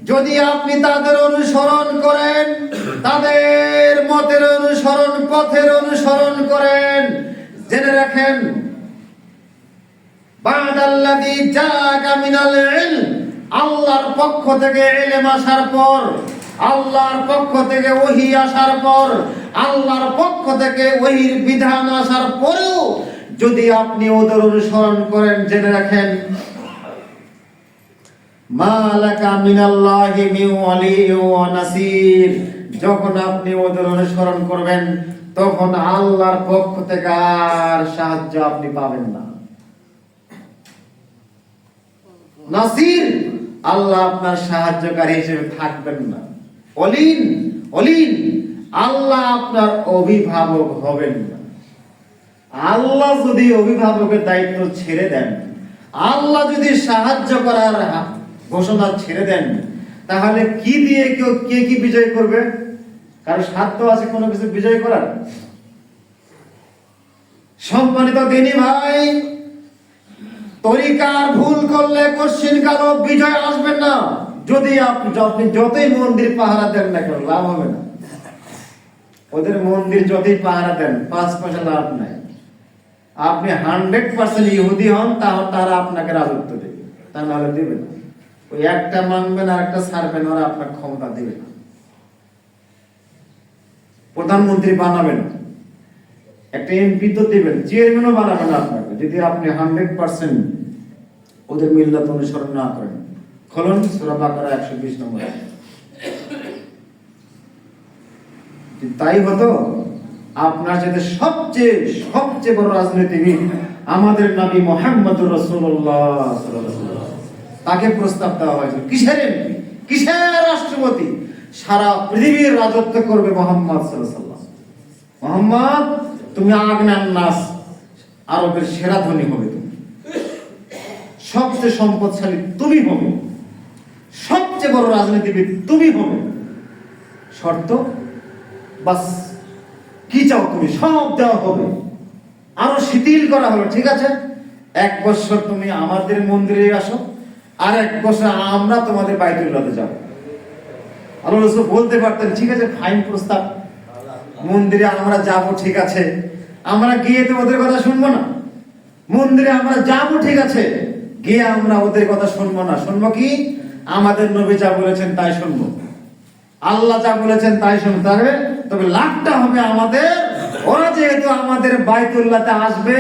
যদি আপনি তাদের অনুসরণ করেন, তাদের মতের অনুসরণ, পথের অনুসরণ করেন, জেনে রাখেন বা'দাল্লাযী জাআকা মিনাল ইলম, আল্লাহর পক্ষ থেকে ইলম আসার পর, আল্লাহর পক্ষ থেকে ওহী আসার পর, আল্লাহর পক্ষ থেকে ওহীর বিধান আসার পরেও যদি আপনি ওদের অনুসরণ করেন, জেনে রাখেন মা লাকা মিনাল্লাহি মিন ওয়ালিয়্যিন ওয়া নাসীর, যখন আপনি ওদের অনুসরণ করবেন তখন আল্লাহর পক্ষ থেকে আর সাহায্য আপনি পাবেন না। নাসির, আল্লাহ আপনার সাহায্যকারী হিসেবে থাকবেন না। অলিন, আল্লাহ আপনার অভিভাবক হবেন না। আল্লাহ যদি অভিভাবকের দায়িত্ব ছেড়ে দেন, আল্লাহ যদি সাহায্য করার ঘোষণা ছেড়ে দেন, তাহলে কি দিয়ে কে কি বিজয় করবে? কারো সাধ্য আছে কোনো কিছু বিজয় করার? সম্মানিত দিনী ভাই, তরিকার ভুল করলে কোশ্চিন কালো বিজয় আসবে না। যদি আপনি যতই মন্দির পাহারা দেন না কেন, লাভ হবে না। ওদের মন্দির যতই পাহারা দেন, 5 পয়সা লাভ নাই। আপনি 100% ইহুদি হন, তারা আপনাকে রাজত্ব দেবে, তা নাহলে দেবে না। ওই একটা মানবেন আর একটা ছাড়বেন, ওরা আপনার ক্ষমতা দেবে না। প্রধানমন্ত্রী বানাবেন, একটা এমপি তো দিবেন, চেয়ারম্যানও বানাবেন আপনাকে, যদি আপনি 100% ওদের মিল্লাত অনুসরণ না করেন। খুলুন সূরা বাকারা 120 নম্বর। তাই হতো আপনার সাথে সবচেয়ে বড় রাজনীতিবিদ আমাদের নবী মুহাম্মদুর রাসূলুল্লাহ সাল্লাল্লাহু আলাইহি ওয়াসাল্লাম, তাকে প্রস্তাব দেওয়া হয়েছিল কিসের এমপি, কিসের রাষ্ট্রপতি? সারা পৃথিবীর রাজত্ব করবে মুহাম্মদ সাল্লাল্লাহু আলাইহি ওয়াসাল্লাম। মুহাম্মদ, তুমি আগনান নাস, আরবের সেরা ধনী হবে, তুমি সবচেয়ে সম্পদশালী তুমি হবে, সবচেয়ে বড় রাজনীতিবিদ তুমি হবে। শর্ত, বাস কি চাও তুমি, সব দেওয়া হবে। আরো শিথিল করা হলো, ঠিক আছে 1 বছর তুমি আমাদের মন্দিরে আসো, আর 1 বছর আমরা তোমাদের বাইতুল্লাহতে যাব। আল্লাহ রাসূল বলতে পারতেন, ঠিক আছে ফাইন প্রস্তাব, মন্দিরে আমরা যাব, ঠিক আছে, আমরা গিয়ে তো ওদের কথা শুনবো না। মন্দিরে আমরা যাব, ঠিক আছে, গিয়ে আমরা ওদের কথা শুনবো না। শুনবো কি? আমাদের নবী যা বলেছেন তাই শুনবো, আল্লাহ যা বলেছেন তাই শুনতে হবে। তবে লাভটা হবে আমাদের, ওরা যেহেতু আমাদের বাইতুল্লাহতে আসবে,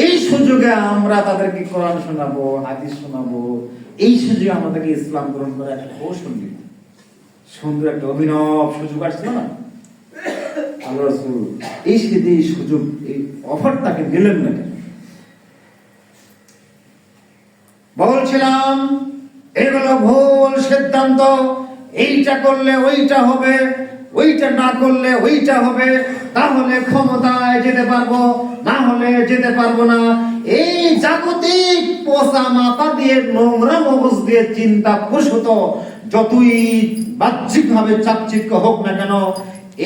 এই সুযোগে আমরা তাদেরকে কোরআন শোনাবো, হাদিস শোনাবো, এই সুযোগে আমাদেরকে ইসলাম গ্রহণ করার একটা কৌশল দিব। সুন্দর একটা অভিনব সুযোগ আসছিল না আল্লাহ রাসূল, এই সুযোগ, এই অফারটাকে দিলেন না কেন? বলছিলাম এগুলো ভুল সিদ্ধান্ত, এইটা করলে ওইটা হবে, ওইটা না করলে ওইটা হবে, তাহলে ক্ষমতায় যেতে পারবো, না হলে যেতে পারবো না। এই জাগতিক পোষা মাথা দিয়ে, নোংরা মগজ দিয়ে চিন্তা প্রসূত যতই বাহ্যিক ভাবে চাকচিক্য হোক না কেন,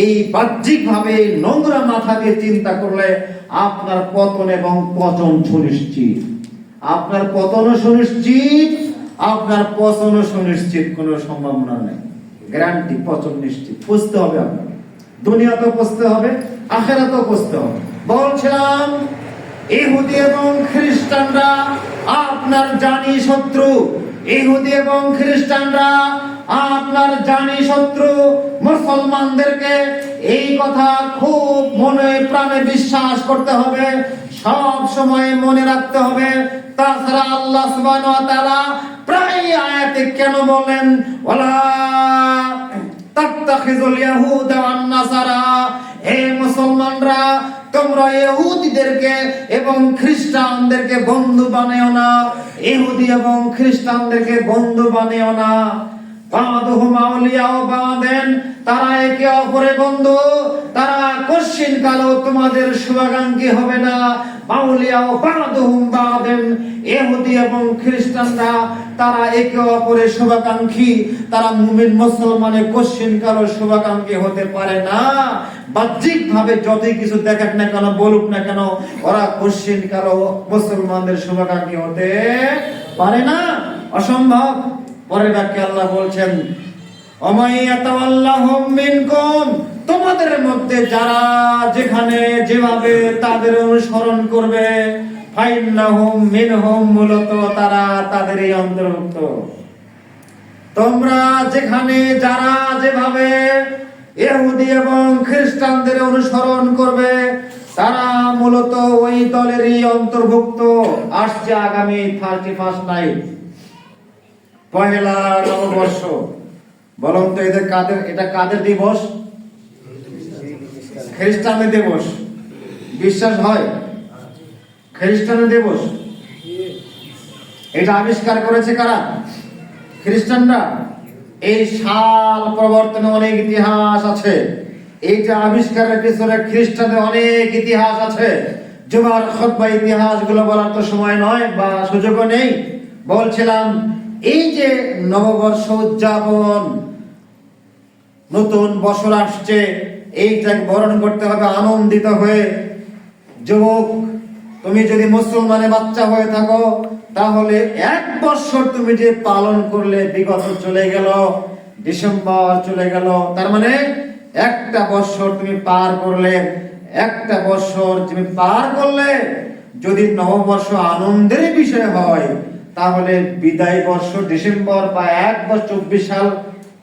এই বাহ্যিক ভাবে নোংরা মাথা দিয়ে চিন্তা করলে আপনার পতন এবং পচন সুনিশ্চিত। আপনার পতনও সুনিশ্চিত, আপনার পচনও সুনিশ্চিত, কোনো সম্ভাবনা নেই, গ্যারান্টি, পচন নিশ্চিত। পুষতে হবে আপনার, দুনিয়াতেও পুষতে হবে, আখেরাতেও পুষতে হবে। বলছিলাম ইহুদি এবং খ্রিস্টানরা আপনার জানি শত্রু, ইহুদি এবং খ্রিস্টানরা আপনার জানি শত্রু। মুসলমানদেরকে এই কথা খুব মনে প্রাণে বিশ্বাস করতে হবে, সব সময় মনে রাখতে হবে। তাছাড়া আল্লাহ সুবহানাহু ওয়া তাআলা প্রায় আয়াতে কেন বলেন ওয়ালা তাত্তাখিযুল ইয়াহুদা ওয়ান নাসারা, হে মুসলমানরা তোমরা ইহুদিদেরকে এবং খ্রিস্টানদেরকে বন্ধু বানিও না, ইহুদি এবং খ্রিস্টানদেরকে বন্ধু বানিও না। বাদুহুম আউলিয়াও বাদেন, তারা একে অপরের বন্ধু, তারা কশিন কালো তোমাদের শুভাকাঙ্ক্ষী হবে না। আউলিয়াও বাদুহুম বাদেন, ইহুদি এবং খ্রিস্টানরা তারা একে অপরের শুভাকাঙ্ক্ষী, তারা মুমিন মুসলমানের কশিন কালো শুভাকাঙ্ক্ষী হতে পারে না। বাহ্যিক ভাবে যতই কিছু দেখাক না কেন, বলুক না কেন, ওরা কশিন কালো মুসলমানদের শুভাকাঙ্ক্ষী হতে পারে না, অসম্ভব। পরের বাক্যে আল্লাহ বলছেন অমাইয়াতাওয়াল্লাহুম মিনকুম, তোমাদের মধ্যে যারা যেখানে যেভাবে তাদের অনুসরণ করবে, ফাইন্নাহুম মিনহুম, মূলত তারা তাদেরই অন্তর্ভুক্ত। তোমরা যেখানে যারা যেভাবে ইহুদি এবং খ্রিস্টানদের অনুসরণ করবে, তারা মূলত ওই দলেরই অন্তর্ভুক্ত। আসছে আগামী 31 নাইট, পহেলা নববর্ষ। বলুন তো এদের কাদের, এটা কাদের দিবস? খ্রিস্টানদের দিবস। বিশ্বাস হয়? খ্রিস্টানদের দিবস। এটা আবিষ্কার করেছে কারা? খ্রিস্টানরা। এই সাল প্রবর্তনে অনেক ইতিহাস আছে, এইটা আবিষ্কারের পিছনে খ্রিস্টানদের অনেক ইতিহাস আছে। জুমার খুতবা ইতিহাস গুলো বলার তো সময় নয় বা সুযোগও নেই। বলছিলাম এই যে নববর্ষ উদযাপন, নতুন বছর আসছে, এইটাকে বরণ করতে হবে আনন্দিত হয়ে। যুবক, তুমি যদি মুসলমানের বাচ্চা হয়ে থাকো, তাহলে 1 বছর তুমি যে পালন করলে, বিগত চলে গেল, ডিসেম্বর চলে গেল, তার মানে 1টা বছর তুমি পার করলে। 1টা বছর তুমি পার করলে, যদি নববর্ষ আনন্দের বিষয় হয়, তাহলে বিদায় বর্ষ ডিসেম্বর বা 1 বছর 24 সাল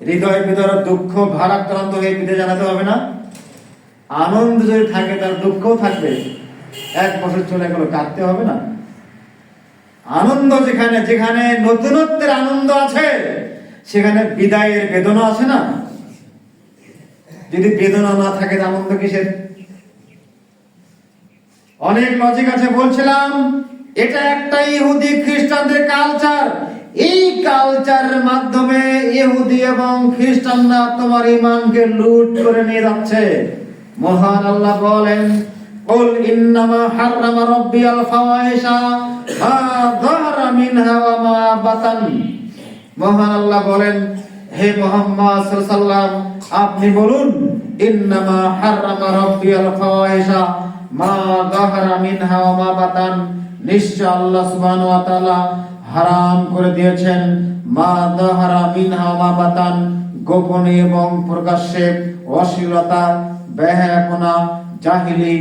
হৃদয় ভিতরে দুঃখ ভারাক্রান্ত হয়ে বিদায় জানাতে হবে না? আনন্দ যদি থাকে তার দুঃখও থাকবে। 1 বছর চলে গেল, কাঁদতে হবে না? আনন্দ যেখানে যেখানে নতুনত্বের আনন্দ আছে, সেখানে বিদায়ের বেদনা আছে না? যদি বেদনা না থাকে আনন্দ কিসের? অনেক লজিক আছে। বলছিলাম এটা একটা ইহুদি খ্রিস্টানদের কালচার। এই কালচারের মাধ্যমে ইহুদি এবং খ্রিস্টানরা তোমার ঈমানকে লুট করে নিয়ে যাচ্ছে। মহান আল্লাহ বলেন কুল ইন্নামা হাররামা রাব্বিয়াল ফাওয়াহিশা মা যাহারা মিনহা ওয়া মা বাতান। মহান আল্লাহ বলেন, হে মুহাম্মদ সাল্লাল্লাহু আলাইহি ওয়াসাল্লাম, আপনি বলুন ইন্নামা হাররামা রাব্বিয়াল ফাওয়াহিশা মা যাহারা মিনহা ওয়া মা বাতান, নিশ্চয় আল্লাহ সুবহানাহু ওয়া তাআলা হারাম করে দিয়েছেন মা যাহারা মিনহা ওয়া মা বাতান, গোপনে এবং প্রকাশ্যে অশ্লীলতা, বেহায়াপনা, জাহিলি,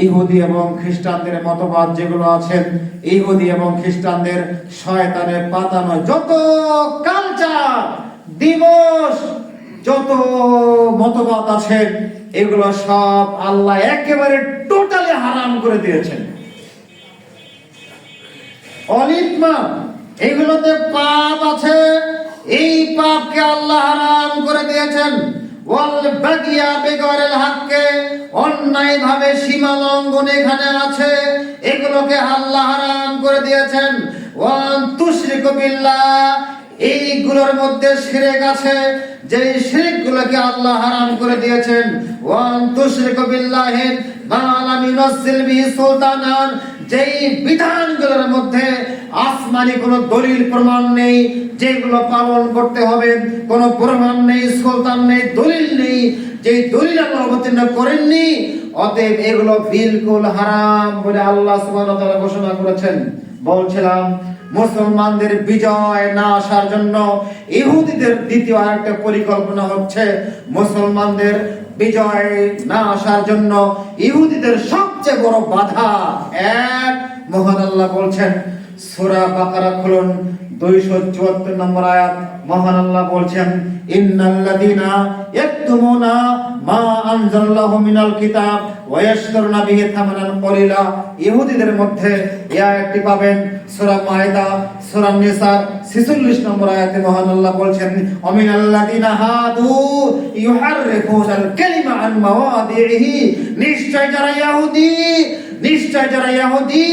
ইহুদি এবং খ্রিস্টানদের মতবাদ যেগুলো আছে, ইহুদি এবং খ্রিস্টানদের শয়তানের পাতানো যত কালচার, দিবস, যত মতবাদ আছে, এগুলো সব আল্লাহ একেবারে টোটালি হারাম করে দিয়েছেন। অলিতমা, এগুলোতে পাপ আছে, এই পাপকে আল্লাহ হারাম করে দিয়েছেন। ওয়াল বাগিয়া বিগরিল হককে, অন্যায় ভাবে সীমা লঙ্ঘন এখানে আছে, এগুলোকে আল্লাহ হারাম করে দিয়েছেন। ওয়ান তুশরিকু বিল্লাহ, এইগুলোর মধ্যে শিরক আছে, যে শিরকগুলোকে আল্লাহ হারাম করে দিয়েছেন। ওয়ান তুশরিকু বিল্লাহি মা লাম ইউনাজ্জিল বিহি সুলতানান, যেই বিধানগুলোর মধ্যে আসমানি কোনো দলিল প্রমাণ নেই, যেগুলো পালন করতে হবে, কোনো প্রমাণ নেই, সুলতান নেই, দলিল নেই, যেই দলিল আল্লাহ অবতীর্ণ করেননি, অতএব এগুলো বিলকুল হারাম বলে আল্লাহ সুবহানাহু ওয়া তাআলা ঘোষণা করেছেন। বলছিলাম মুসলমানদের বিজয় না আসার জন্য ইহুদিদের দ্বিতীয় আরেকটা পরিকল্পনা হচ্ছে, মুসলমানদের বিজয় না আসার জন্য ইহুদিদের সবচেয়ে বড় বাধা এক, মহান আল্লাহ বলছেন সূরা বাকারা খুলুন 274 নম্বর আয়াত। মহান আল্লাহ বলছেন ইন্নাল্লাযীনা ইয়াকতুমুনা মা আনজালাল্লাহু মিনাল কিতাব ওয়া ইয়াশতারুনা বিহি থামানান কলিলা। ইহুদিদের মধ্যে এই আয়াতটি পাবেন সূরা মায়দা সূরা নিসা 46 নম্বর আয়াতে। মহান আল্লাহ বলছেন আমিনাল্লাযীনা হাদু ইউহাররিফুনাল কালিমা আন মাওয়াদিহি, নিশ্চয় যারা ইহুদি,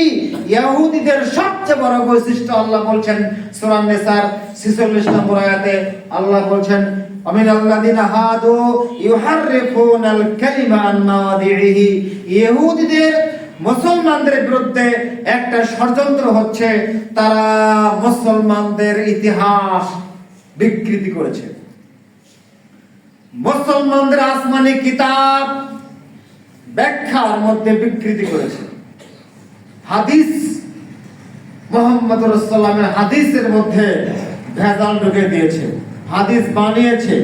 ইহুদিদের সবচেয়ে বড় বৈশিষ্ট্য আল্লাহ বলছেন সূরা নিসা 46 নম্বর আয়াতে। আল্লাহ বলছেন আমিনাল্লাযীনা হাদু ইউহাররিফুনাল কালিমা আন মাওয়াদিহি, ইহুদিদের মুসলমানদের বিরুদ্ধে একটা ষড়যন্ত্র হচ্ছে, তারা মুসলমানদের ইতিহাস বিকৃতি করেছে, মুসলমানদের আসমানি কিতাব ব্যাখ্যার মধ্যে বিকৃতি করেছে, হাদিস মুহাম্মদ রাসূলুল্লাহের হাদিসের মধ্যে ভেজাল ঢুকে দিয়েছে, হাদিস বানিয়েছে,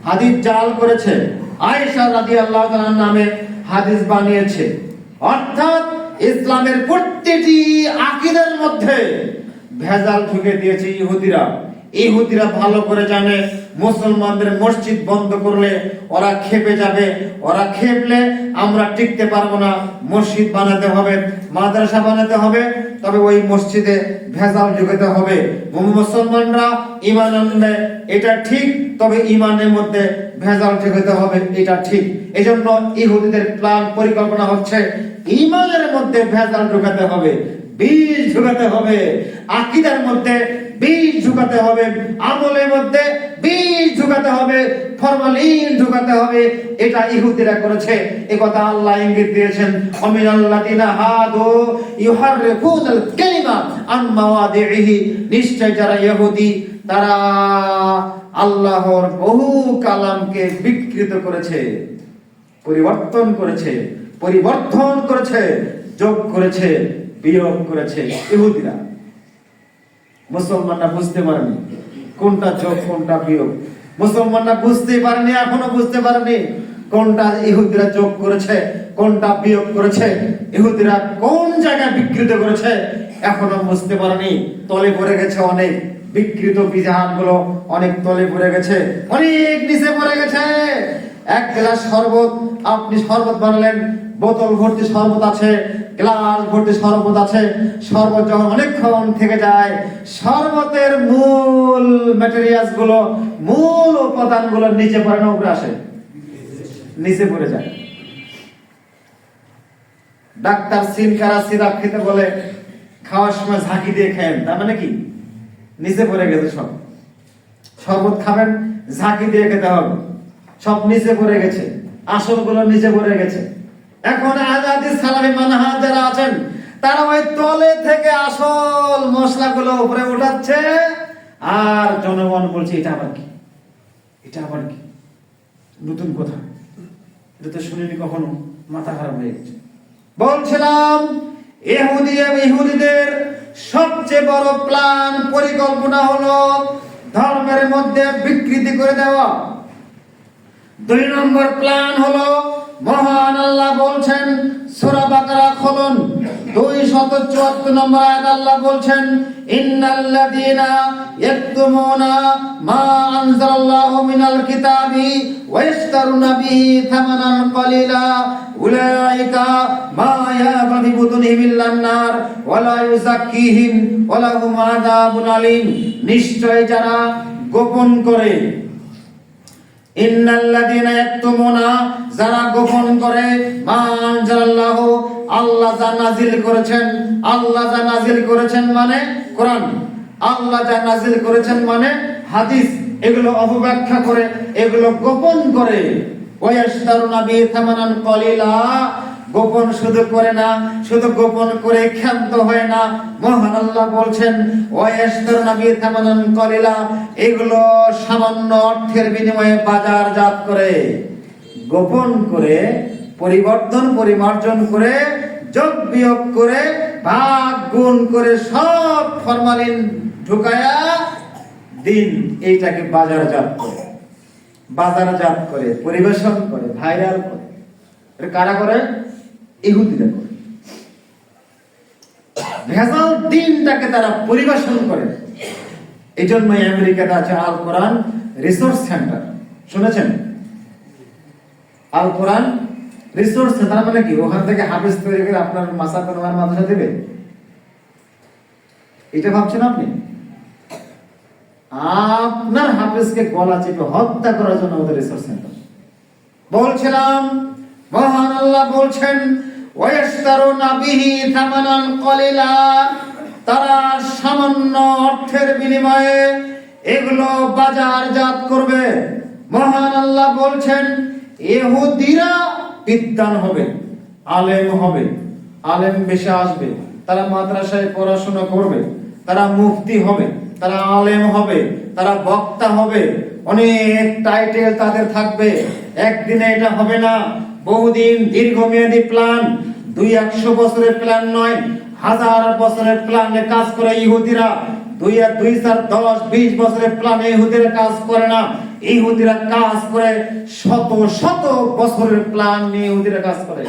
হাদিস জাল করেছে, আয়েশা রাদিয়াল্লাহু তাআলার নামে হাদিস বানিয়েছে। অর্থাৎ ইসলামের প্রত্যেকটি আকীদার মধ্যে ভেজাল ঢুকে দিয়েছে ইহুদিরা ভালো করে জানে মুসলমানদের মসজিদ বন্ধ করলে ওরা খেপে যাবে, ওরা খেপলে আমরা টিকতে পারবো না, মসজিদ বানাতে হবে, মাদ্রাসা বানাতে হবে, তবে ওই মসজিদে ভেজাল ঢুকাতে হবে। মুসলমানরা ঈমান আনবে এটা ঠিক, তবে ঈমানের মধ্যে ভেজাল ঢুকাতে হবে এটা ঠিক। এজন্য ইহুদিদের প্ল্যান পরিকল্পনা হচ্ছে ঈমানের মধ্যে ভেজাল ঢুকাতে হবে, বীজ ঢুকাতে হবে, আকীদার মধ্যে বীজ ঢুকাতে হবে, আমলের মধ্যে বীজ ঢুকাতে হবে, ফরমালিন ঢুকাতে হবে। এটা ইহুদিরা করেছে, এই কথা আল্লাহ ইঙ্গিত দিয়েছেন আমিনাল্লাযীনা হাদু ইউহাররিফুনাল কালিমা আন মাওয়াদিহি, নিশ্চয় যারা ইহুদি তারা আল্লাহর বহু কালামকে বিকৃত করেছে, পরিবর্তন করেছে, যোগ করেছে, বিয়োগ করেছে। ইহুদিরা, মুসলমানরা বুঝতে পারেনি কোনটা যোগ কোনটা বিয়োগ, মুসলমানরা বুঝতে পারেনি, এখনো বুঝতে পারেনি কোনটা ইহুদিরা যোগ করেছে কোনটা বিয়োগ করেছে, ইহুদিরা কোন জায়গায় বিকৃত করেছে এখনো বুঝতে পারেনি। তলে পড়ে গেছে, অনেক বিকৃত বিধানগুলো অনেক তলে পড়ে গেছে, অনেক নিচে পড়ে গেছে। এক গ্লাস শরবত আপনি শরবত বানালেন, বোতল ভর্তি শরবত আছে, গ্লাস ভর্তি শরবত আছে, শরবত যখন অনেকক্ষণ থেকে যায়, শরবতের মূল ম্যাটেরিয়ালস গুলো, মূল উপাদানগুলো নিচে পড়ে না উপরে আসে? নিচে পড়ে যায়। ডাক্তার সিনকারা সিরাপ খেতে বলে খাওয়ার সময় ঝাঁকি দিয়ে খেয়েন, তার মানে কি নিচে পড়ে গেছে সব। শরবত খাবেন ঝাঁকি দিয়ে খেতে হবে, সব নিচে পড়ে গেছে, আসলগুলো নিচে পড়ে গেছে। এখন আজাদি সালাফি মানহাজ যারা আছেন তারা ওই তলে থেকে আসল মশলাগুলো উপরে উঠাচ্ছে, আর জনগণ বলছে এটা আবার কি, এটা আবার কি, নতুন কথা, এটা তো শুনিনি কখনো, মাথা খারাপ হয়ে গেছে। বলছিলাম ইহুদিদের সবচেয়ে বড় প্ল্যান পরিকল্পনা হলো ধর্মের মধ্যে বিকৃতি করে দেওয়া। 2 নম্বর প্ল্যান হলো, মহান আল্লাহ বলছেন সূরা বাকারা খুলুন 274 নম্বর আয়াত। আল্লাহ বলছেন ইন্নাল্লাযীনা ইয়াকতুমুনা মা আনজালাল্লাহু মিনাল কিতাবি ওয়া ইয়াশতারুনা বিহি থামানান কলিলা উলাইকা মা ইয়াগফি বুতুনহিম ইল্লান নার ওয়া লা ইউযাক্কিহিম ওয়া লাহুম আযাবুন আলীম। নিশ্চয় যারা গোপন করে, ইন্নাল্লাযীনা ইয়াকতুমুনা যারা গোপন করে, মা আনজালাল্লাহু আল্লাহ যা নাজিল করেছেন, আল্লাহ যা নাজিল করেছেন মানে কোরআন, আল্লাহ যা নাযিল করেছেন মানে হাদিস, এগুলো অপব্যাখ্যা করে, এগুলো গোপন করে। ওয়ায়াশতারুনা বিহি থামানান কলিলা, গোপন শুধু করে না, শুধু গোপন করে ক্ষান্ত হয় না, মহান আল্লাহ বলছেন ওয়ায়াশতারুনা বিহি থামানান কলিলা, এগুলো সামান্য অর্থের বিনিময়ে বাজারজাত করে, গোপন করে, পরিবর্তন পরিমার্জন করে, যোগ বিয়োগ করে, ভাগ গুণ করে, সব ফরমালিন ঢুকায়া দিন এইটাকে বাজারজাত করে, বাজারজাত করে, পরিবেশন করে, ভাইরাল করে। এটা কারা করে? ইহুদিরা করে। ভেজাল দিনটাকে তারা পরিবেশন করে। এই জন্যই আমেরিকাতে আছে আল কোরআন রিসোর্স সেন্টার, শুনেছেন? আল কোরআন রিসোর্স সেন্টার মানে কি? ওখান থেকে হাফেজ তৈরি করে আপনার মাসা কোরআন মাদ্রাসা দেবে, এটা ভাবছেন আপনি? আপনার হাফেজকে গলা চেপে হত্যা করার জন্য ওদের রিসোর্স সেন্টার। বলছিলাম মহান আল্লাহ বলছেন ওয়ায়াশতারুনা বিহি থামানান কলিলা, তারা সামান্য অর্থের বিনিময়ে এগুলো বাজারজাত করবে। মহান আল্লাহ বলছেন ইহুদিরা বিদ্বান হবে, আলেম হবে, আলেম বেশি আসবে, তারা মাদ্রাসায় পড়াশোনা করবে, তারা মুফতি হবে, তারা আলেম হবে, তারা বক্তা হবে, অনেক টাইটেল তাদের থাকবে। একদিনে এটা হবে না, বহুদিন দীর্ঘমেয়াদী প্ল্যান, 200 বছরের প্ল্যান নয়, 1000 বছরের প্ল্যানে কাজ করে ইহুদিরা। 2 আর 2 4 10 20 বছরের প্ল্যানে ইহুদিরা কাজ করে না, ইহুদিরা কাজ করে শত শত বছরের প্ল্যান নিয়ে ইহুদিরা কাজ করে।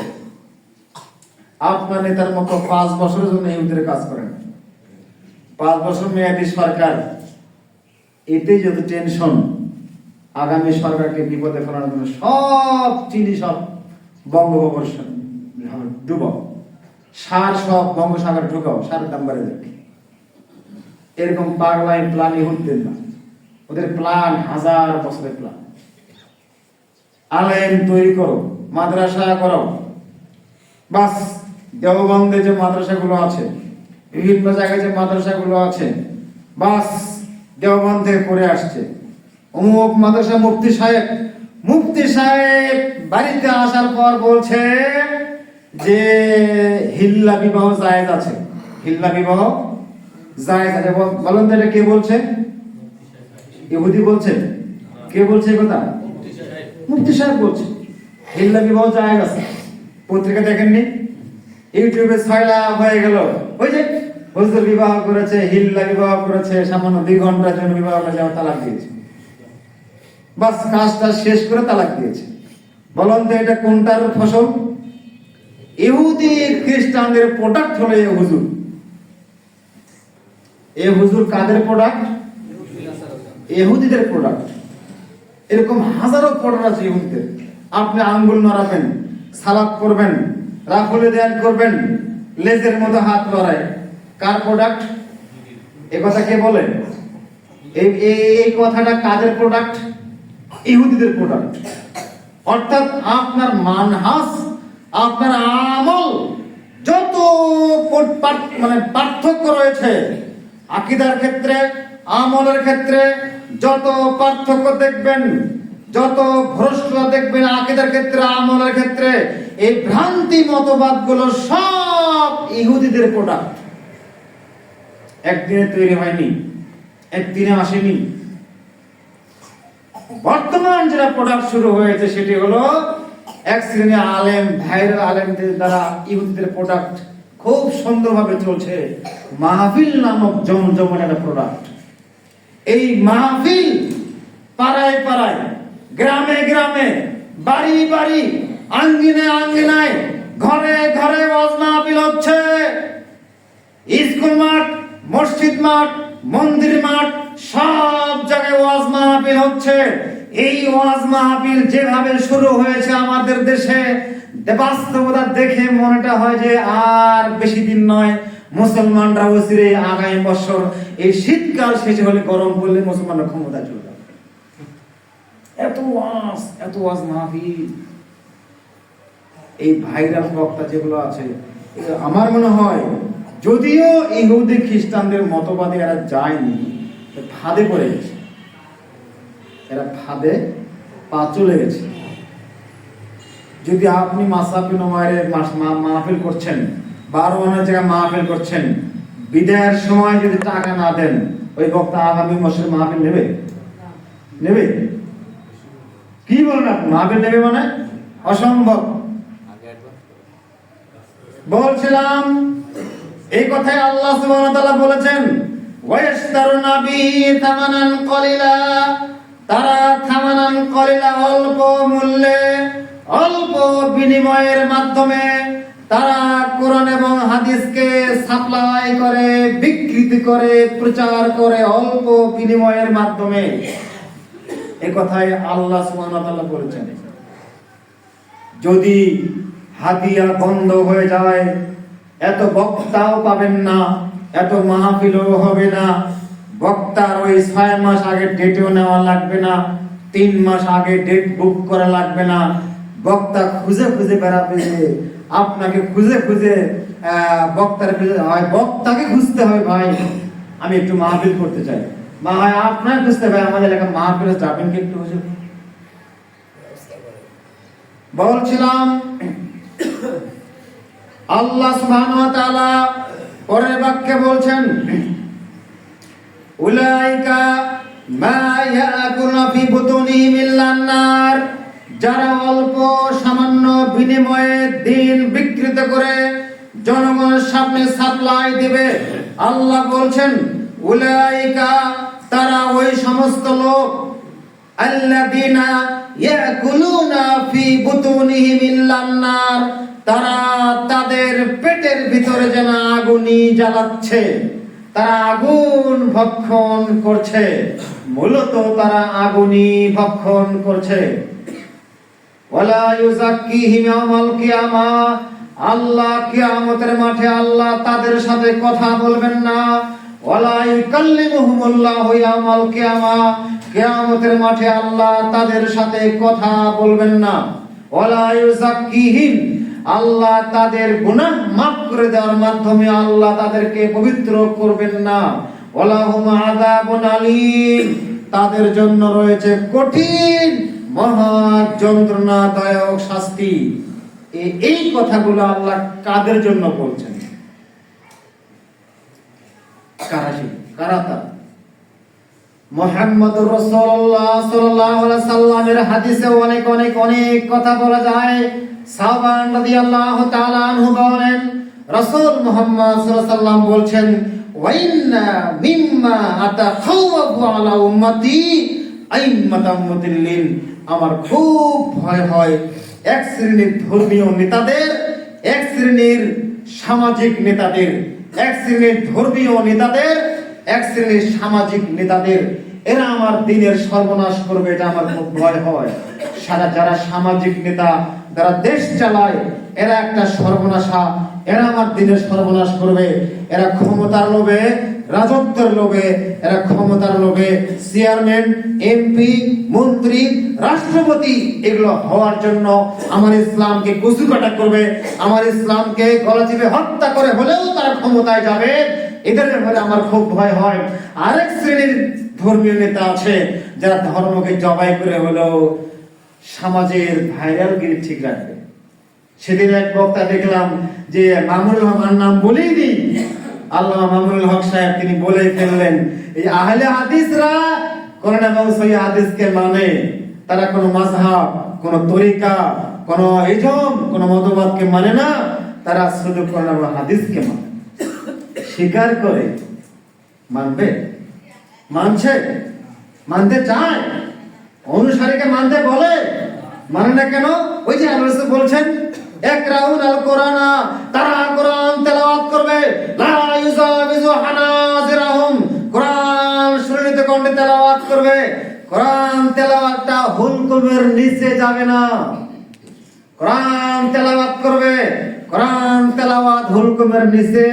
আপনার নেতার মতো 5 বছরের জন্য ইহুদিরা কাজ করে না। 5 বছর মেয়াদী সরকার, এতে যত টেনশন, আগামী সরকারকে বিপদে ফেলার জন্য সব চিনি, সব বঙ্গোপসাগর ডুবাও, সার সব বঙ্গোপসাগর ঢুকাও, সারের দাম বাড়ে যাবে। এরকম পাগলাইন প্ল্যান ইহুদিদের না, ওদের প্ল্যান 1000 বছরের প্ল্যান। আলেম তৈরি করো, মাদ্রাসা করো, বাস। দেওবন্দে যে মাদ্রাসাগুলো আছে, বিভিন্ন জায়গায় যে মাদ্রাসাগুলো আছে, বাস দেওবন্দ থেকে পড়ে আসছে। অমুক মাদ্রাসা মুফতি সাহেব বাড়িতে আসার পর বলছে যে হিল্লা বিবাহ জায়েজ আছে, হিল্লা বিবাহ জায়েজ আছে। বলেন তো এটা কে বলছে? ইহুদি বলছে? কে বলছে এই কথা? মুফতি সাহেব বলছে হিল্লা বিবাহ জায়েজ আছে। পত্রিকা দেখেননি? ইউটিউবে ছয়লা হয়ে গেল, ওই যে হুজুর বিবাহ করেছে, হিল্লা বিবাহ করেছে, সামান্য 2 ঘন্টার জন্য বিবাহটা যাওয়া, তালাক দিয়েছে, বাস কাজটা শেষ করে তালাক দিয়েছে। বলুন তো এটা কোনটার ফসল? ইহুদি খ্রিস্টানদের প্রোডাক্ট হলো এই হুজুর। এই হুজুর কাদের প্রোডাক্ট? ইহুদিদের প্রোডাক্ট। এরকম হাজারো প্রোডাক্ট আছে ইহুদিদের। আপনি আঙ্গুল নড়াবেন, সালাত করবেন, রাফলে ধ্যান করবেন, লেজের মতো হাত লড়ায়, কার প্রোডাক্ট? এই কথা কে বলে? এই কথাটা কাদের প্রোডাক্ট? ইহুদিদের প্রোডাক্ট। অর্থাৎ আপনার মানহাজ, আপনার আমল যত মানে পার্থক্য রয়েছে, আকীদার ক্ষেত্রে, আমলের ক্ষেত্রে যত পার্থক্য দেখবেন, যত ভ্রষ্টতা দেখবেন আকীদার ক্ষেত্রে, আমলের ক্ষেত্রে, এই ভ্রান্তি মতবাদগুলো সব ইহুদিদের প্রোডাক্ট। একদিনে তৈরি হয়নি, একদিনে আসেনি। বর্তমান যেটা প্রোডাক্ট শুরু হয়েছে সেটি হলো এক শ্রেণীর আলেম, ভাইরাল আলেমদের দ্বারা ইহুদিদের প্রোডাক্ট খুব সুন্দরভাবে চলছে। মাহফিল নামক জমজমাট একটা প্রোডাক্ট। এই মাহফিল পাড়ায় পাড়ায়, গ্রামে গ্রামে, বাড়ি বাড়ি, আঙ্গিনায় আঙ্গিনায়, ঘরে ঘরে ওয়াজ মাহফিল হচ্ছে। স্কুল মাঠ, মসজিদ মাঠ, মন্দির মাঠ, সব জায়গায় ওয়াজ মাহফিল হচ্ছে। এই ওয়াজ মাহফিল যেভাবে শুরু হয়েছে আমাদের দেশে, বাস্তবতা দেখে মনেটা হয় যে আর বেশি দিন নয়, মুসলমানরা অচিরে আগামী বছর এই শীতকাল শেষে হলে, গরম পড়লে মুসলমানরা ক্ষমতা চলে যাবে। এত ওয়াজ মাহফিল। এই ভাইরাল বক্তা যেগুলো আছে, আমার মনে হয় যদিও ইহুদি খ্রিস্টানদের মতবাদে এরা যায়নি, ফাঁদে পড়ে গেছে, এরা ফাঁদে পা চলে গেছে। যদি আপনি মাসাফিল ওমারের মাহফিল করছেন, 12 মাসের জায়গায় মাহফিল করছেন, বিদায়ের সময় যদি টাকা না দেন, ওই বক্তা আগামী মাসের মাহফিল নেবে? নেবে? কি বলেন আপনি, মাহফিল নেবে মানে? অসম্ভব। বলছিলাম এই কথাই আল্লাহ সুবহানাহু ওয়া তাআলা বলেছেন, ওয়ায়াশতারুনা বিহি থামানান কলিলা, তারা থামানান কলিলা, অল্প মূল্যে, অল্প বিনিময়ের মাধ্যমে তারা কোরআন এবং হাদিসকে সাপ্লাই করে, বিকৃতি করে, প্রচার করে, অল্প বিনিময়ের মাধ্যমে। এই কথাই আল্লাহ সুবহানাহু ওয়া তাআলা বলেছেন। যদি হাদিয়া বন্ধ হয়ে যায়, এত বক্তাও পাবেন না, এত মাহফিলও হবে না। বক্তার ওই 6 মাস আগে ডেটও নেওয়া লাগবে না, 3 মাস আগে ডেট বুক করা লাগবে না। বক্তা খুঁজে খুঁজে বেড়াবে, আপনাকে খুঁজে খুঁজে বক্তাকে খুঁজতে হবে, ভাই আমি একটু মাহফিল করতে চাই, বা ভাই আপনার খুঁজতে হবে, আমাদের এলাকায় মাহফিলে যাবেন কি একটু? হুজুর বলছিলাম আল্লাহ সুবহানাহু ওয়া তাআলা পরের বাক্যে বলছেন, উলাইকা মা ইয়াকুলু ফি বুতুনিহিম ইল্লান নার, যারা অল্প সামান্য বিনিময়ে দিন বিকৃত করে জনগণের সামনে সাপ্লাই দিবে, আল্লাহ বলছেন উলাইকা, তারা ওই সমস্ত লোক, আল্লাযিনা ইয়াকুলুনা ফি বুতুনিহিম ইল্লান নার, তারা তাদের পেটের ভিতরে যেন আগুনই জ্বালাচ্ছে, তারা আগুন ভক্ষণ করছে, মূলত তারা আগুনই ভক্ষণ করছে। ওয়ালা ইউযাক্কিহিম ইয়াওমাল কিয়ামাহ, আল্লাহ কিয়ামতের মাঠে আল্লাহ তাদের সাথে কথা বলবেন না। ওয়ালা ইউকাল্লিমুহুমুল্লাহু ইয়াওমাল কিয়ামাহ, কিয়ামতের মাঠে আল্লাহ তাদের সাথে কথা বলবেন না। ওয়ালা ইউযাক্কিহিম, আল্লাহ তাদের গুনাহ মাফ করে দেওয়ার মাধ্যমে আল্লাহ তাদেরকে পবিত্র করবেন না। ওয়ালাহুম আযাবুন আলীম, তাদের জন্য রয়েছে কঠিন মহা যন্ত্রণাদায়ক শাস্তি। এই কথাগুলো আল্লাহ কাদের জন্য বলছেন? কারা তা? মুহাম্মদুর রাসূলুল্লাহ সাল্লাল্লাহু আলাইহি সাল্লামের হাদিসে অনেক অনেক অনেক কথা বলা যায়। সাহাবা রাদিয়াল্লাহু তাআলা আনহু বলেন, রাসূল মুহাম্মদ সাল্লাল্লাহু আলাইহি সাল্লাম বলছেন, ওয়া ইন্না মিম্মা আতাখাওয়াফু আলা উম্মতি আইম্মাতাম মুদিল্লিন, আমার খুব ভয় হয় এক শ্রেণীর ধর্মীয় নেতাদের, এক শ্রেণীর সামাজিক নেতাদের, এক শ্রেণীর ধর্মীয় নেতাদের, এক শ্রেণীর সামাজিক নেতাদের, এরা আমার দিনের সর্বনাশ করবে, এটা আমার খুব ভয় হয়। যারা সামাজিক নেতা, যারা দেশ চালায়, এরা একটা সর্বনাশা, এরা আমার দিনের সর্বনাশ করবে। এরা ক্ষমতার লোভে, রাজত্বের লোভে, এরা ক্ষমতার লোভে চেয়ারম্যান, এমপি, মন্ত্রী, রাষ্ট্রপতি এগুলো হওয়ার জন্য আমার ইসলামকে কুচুকাটা করবে, আমার ইসলামকে গলা চিপে হত্যা করে হলেও তারা ক্ষমতায় যাবে। এদের ব্যাপারে আমার খুব ভয় হয়। আরেক শ্রেণীর ধর্মীয় নেতা আছে যারা ধর্মকে জবাই করে হলেও সমাজের ভাইরালগিরি ঠিক রাখবে। সেদিন এক বক্তা দেখলাম যে মামুনুল হক, নাম বলেই দিই, আল্লামা মামুনুল হক সাহেব, তিনি বলেই ফেললেন, এই আহলে হাদিসরা কোরআন এবং সহিহ হাদিসকে মানে, তারা কোনো মাযহাব, কোনো তরিকা, কোনো ইজম, কোনো মতবাদকে মানে না, তারা শুধু কোরআন এবং হাদিসকে মানে। স্বীকার করে মানবে? মানছে? মানতে চায়? অনুসারীকে মানতে বলে, মানে না কেন? ওই যে আল্লাহ রাসূল বলছেন, ইকরাউন আল কোরআনা, তারা কোরআন তেলাওয়াত করবে, লা ইউযাবিজু হানাজিরাহুম, কোরআন সুরিত কণ্ঠে তেলাওয়াত করবে। কোরআন তেলাওয়াতটা হুলকুমের নিচে যাবে না। কোরআন তেলাওয়াত করবে, কোরআন তেলাওয়াত হুলকুমের নিচে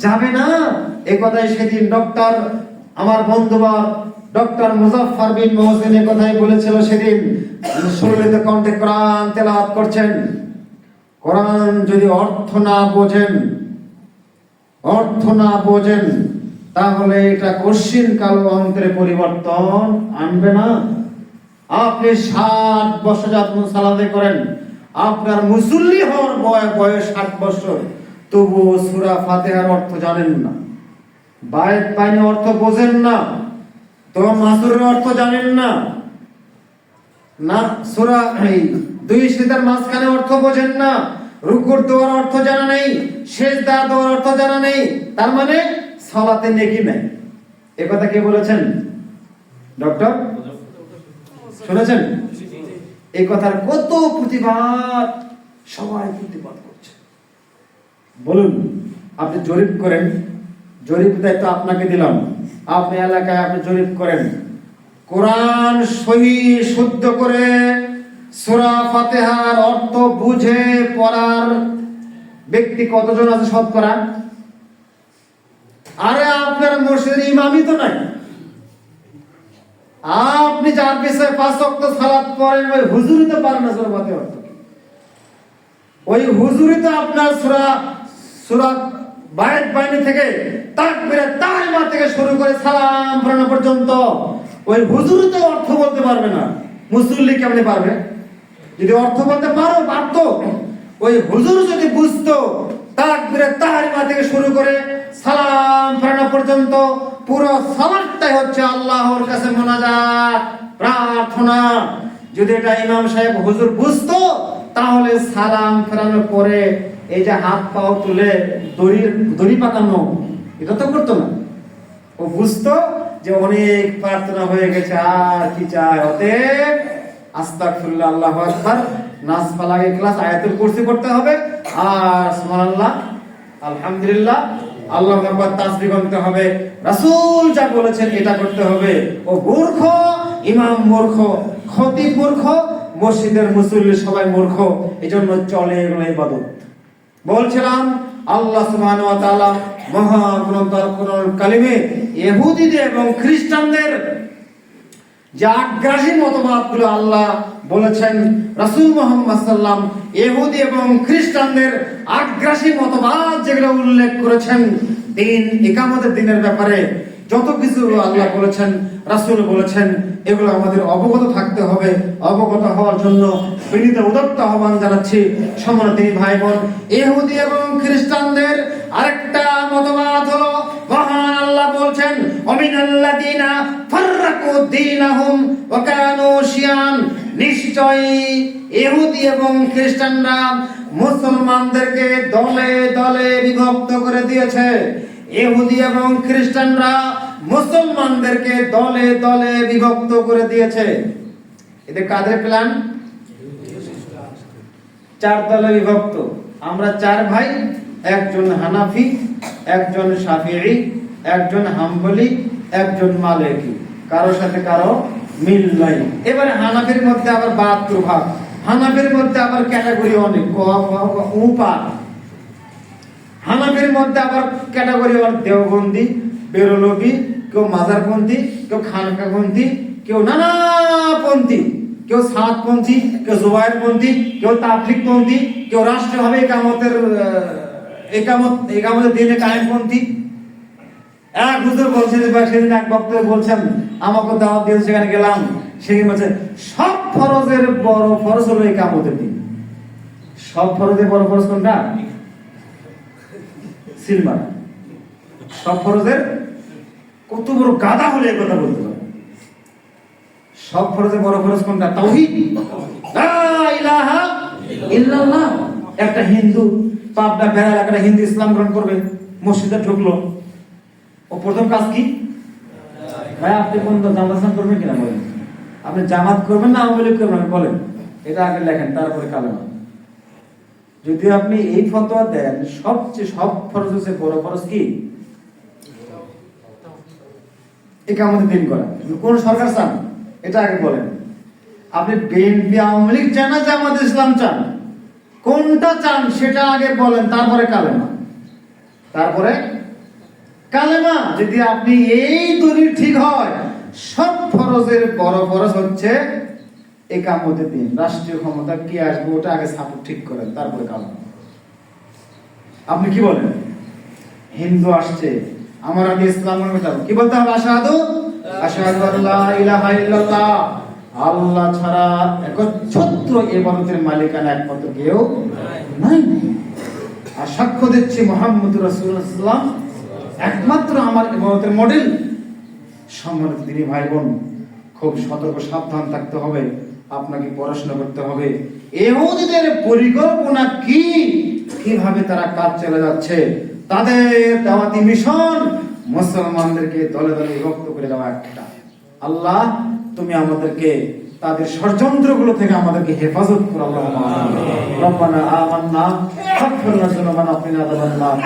যাবে না। এই কথাই সেদিন ডক্টর, আমার বন্ধুবর ডক্টর মুজাফফর বিন মোহসিন এই কথাই বলেছিল সেদিন। সুরিত কণ্ঠে কোরআন তেলাওয়াত করছেন। কোরআন যদি অর্থ না বোঝেন, অর্থ না বোঝেন, তাহলে এটা কশিন কালো অন্তরে পরিবর্তন আনবে না। আপনি 60 বছর যখন সালাতে করেন, আপনার মুসল্লি হওয়ার বয়স 60 বছর, তবু সূরা ফাতিহার অর্থ জানেন না, বায়াত পাইনি অর্থ বোঝেন না, তো মাসুরের অর্থ জানেন না, না সূরা এই দুই সিজদার মাঝখানে অর্থ বোঝেন না, রুকুর দেওয়ার অর্থ জানা নেই, সিজদা দেওয়ার অর্থ জানা নেই, তার মানে সালাতে নেকি নাই। এই কথা কে বলেছেন? ডক্টর শুনেছেন? এই কথার কত প্রতিবাদ, সবাই প্রতিবাদ করছে। বলুন, আপনি জরিপ করেন, জরিপ দায়িত্ব আপনাকে দিলাম, আপনি এলাকায় আপনি জরিপ করেন, কোরআন সহি শুদ্ধ করে সূরা ফাতিহার অর্থ বুঝে পড়ার ব্যক্তি কতজন আছে শতকরা? আরে আপনার মসজিদের ইমামই তো নাই। আপনি যার পিছনে 5 ওয়াক্ত সালাত পড়েন, ওই হুজুরই তো পারেন না সূরা ফাতিহার অর্থ কি। ওই হুজুরই তো আপনার সূরা বায়াত বাইনি থেকে তাকবীরে তাহরিমা থেকে শুরু করে সালাম ফেরানো পর্যন্ত ওই হুজুরই তো অর্থ বলতে পারবে না, মুসল্লি কেমনে পারবে? যদি অর্থ বলতে পারতো, ওই হুজুর যদি বুঝতো তাকবীরে তাহরিমা থেকে শুরু করে সালাম ফেরানো পর্যন্ত পুরো সালাতটাই হচ্ছে আল্লাহর কাছে মুনাজাত, প্রার্থনা, যদি এটা ইমাম সাহেব হুজুর বুঝতো, তাহলে সালাম ফেরানোর পরে এই যে হাত পাও তুলে দড়ি পাকানো, এটা তো করতো না। ও বুঝতো যে অনেক প্রার্থনা হয়ে গেছে, আর কি চায়, অতএব আস্তাগফিরুল্লাহ, আল্লাহু আকবার, নাস ফালাক ইখলাস আয়াতুল কুরসি পড়তে হবে, আর সুবহানাল্লাহ, আলহামদুলিল্লাহ, আল্লাহু আকবার তাসবিহ করতে হবে, রাসূল যা বলেছেন এটা করতে হবে। ও মূর্খ, ইমাম মূর্খ, খতিব মূর্খ, মসজিদের মুসল্লি সবাই মূর্খ, এজন্য চলে এগুলো ইবাদত। বলছিলাম আল্লাহ সুবহানাহু ওয়া তাআলা মহাগ্রন্থ আল কোরআনুল কারীমে ইহুদিদের এবং খ্রিস্টানদের যে আগ্রাসী মতবাদগুলো আল্লাহ বলেছেন, রাসূল মুহাম্মদ সাল্লাল্লাহু আলাইহি ওয়াসাল্লাম ইহুদি এবং খ্রিস্টানদের আগ্রাসী মতবাদ যেগুলো উল্লেখ করেছেন দিন ইকামতের দিনের ব্যাপারে, যত কিছু আল্লাহ বলেছেন, রাসূল বলেছেন, এগুলো আমাদের অবগত থাকতে হবে। অবগত হওয়ার জন্য বিনীত উদাত্ত আহ্বান জানাচ্ছি। সম্মানিত ভাই বোন, ইহুদি এবং খ্রিস্টানদের আরেকটা মতবাদ হলো, মহান আল্লাহ বলছেন, ওমিনাল্লাযিনা ফাররাকু দীনাহুম ওয়া কানু শিয়ান, নিশ্চয়ই ইহুদি এবং খ্রিস্টানরা মুসলমানদেরকে দলে দলে বিভক্ত করে দিয়েছে। ইহুদি এবং খ্রিস্টানরা মুসলমানদেরকে দলে দলে বিভক্ত করে দিয়েছে। এদের কাদের প্ল্যান? 4 দলে বিভক্ত। আমরা 4 ভাই, একজন হানাফি, একজন শাফিঈ, একজন হাম্বলি, একজন মালিকি, কারোর সাথে কারো মিল নাই। এবারে হানাফির মধ্যে আবার 72 ভাগ, হানাফির মধ্যে আবার ক্যাটাগরি অনেক, হানাফির মধ্যে আবার ক্যাটাগরি দেওবন্দি, বেরলভী, কেউ মাজারপন্থী, কেউ খানকাপন্থী, কেউ নানাপন্থী, কেউ সাতপন্থী, কেউ জুবায়েরপন্থী, কেউ তাবলীগপন্থী, কেউ রাষ্ট্রীয়ভাবে একামতের দিনে কায়েমপন্থী। এক হুজুর বলছেন, সেদিন এক বক্তব্য বলছেন, আমাকে দাওয়াত দিয়েছে, সেখানে গেলাম, সেদিন বলছে সব ফরজের বড় ফরজ হলো একামতের দিন। সব ফরজের বড় ফরজ কোনটা? সিলমার। সব ফরজের, কত বড় গাধা হলে এই কথা বলতে পারে। সব ফরজের বড় ফরজ কোনটা? তাওহীদ, লা ইলাহা ইল্লাল্লাহ। একটা হিন্দু পাবনা বেড়া এলাকাটা হিন্দু ইসলাম গ্রহণ করবে, মসজিদে ঢুকলো, ও প্রথম কাজ কি? ভাই আপনি কোন জামাত করবেন কিনা বলেন? আপনি জামাত করবেন না আওয়ামী লীগ করবেন বলেন, এটা আগে লেখেন, তারপরে কালেমা। যদি আপনি এই ফতোয়া দেন, সব ফরজ হচ্ছে বড় ফরজ কি? ইকামতের দিন করা। কোন সরকার চান এটা আগে বলেন। আপনি বিএনপি আওয়ামী লীগ চান না জামাত ইসলাম চান? কোনটা চান সেটা আগে বলেন, তারপরে কালেমা, তারপরে কালেমা। যদি আপনি এই দলিল ঠিক হয়, সব ফরজের বড় ফরজ হচ্ছে ইকামতের দিন, রাষ্ট্রীয় ক্ষমতা কি আসবে ওটা আগে সাপোর্ট ঠিক করেন, তারপরে কালেমা। আপনি কি বলেন? হিন্দু আসছে, আমার আগে ইসলাম গ্রহণ করতে হবে। কি বলতে হবে? আশহাদু আল্লা ইলাহা ইল্লাল্লাহ, আল্লাহ ছাড়া একচ্ছত্র ইবাদতের মালিকানা একমাত্র কেউ নাই। আর সাক্ষ্য দিচ্ছি মুহাম্মদুর রাসূলুল্লাহ সাল্লাল্লাহু আলাইহি ওয়াসাল্লাম একমাত্র আমার ইবাদতের মডেল। সম্মানিত দিনী ভাই বোন, খুব সতর্ক সাবধান থাকতে হবে, আপনাকে পড়াশোনা করতে হবে। ইহুদিদের পরিকল্পনা কি, কিভাবে তারা কাজ চলে যাচ্ছে, তাদের দাওয়াতি মিশন মুসলমানদেরকে দলে দলে বিভক্ত করে দেওয়া একটা। আল্লাহ তুমি আমাদেরকে তাদের ষড়যন্ত্রগুলো থেকে আমাদেরকে হেফাজত করো। আল্লাহুম্মা আমিন। রব্বানা আমান্না ফাগফির লানা যুনুবানা ওয়া কিনা আযাবান্নার।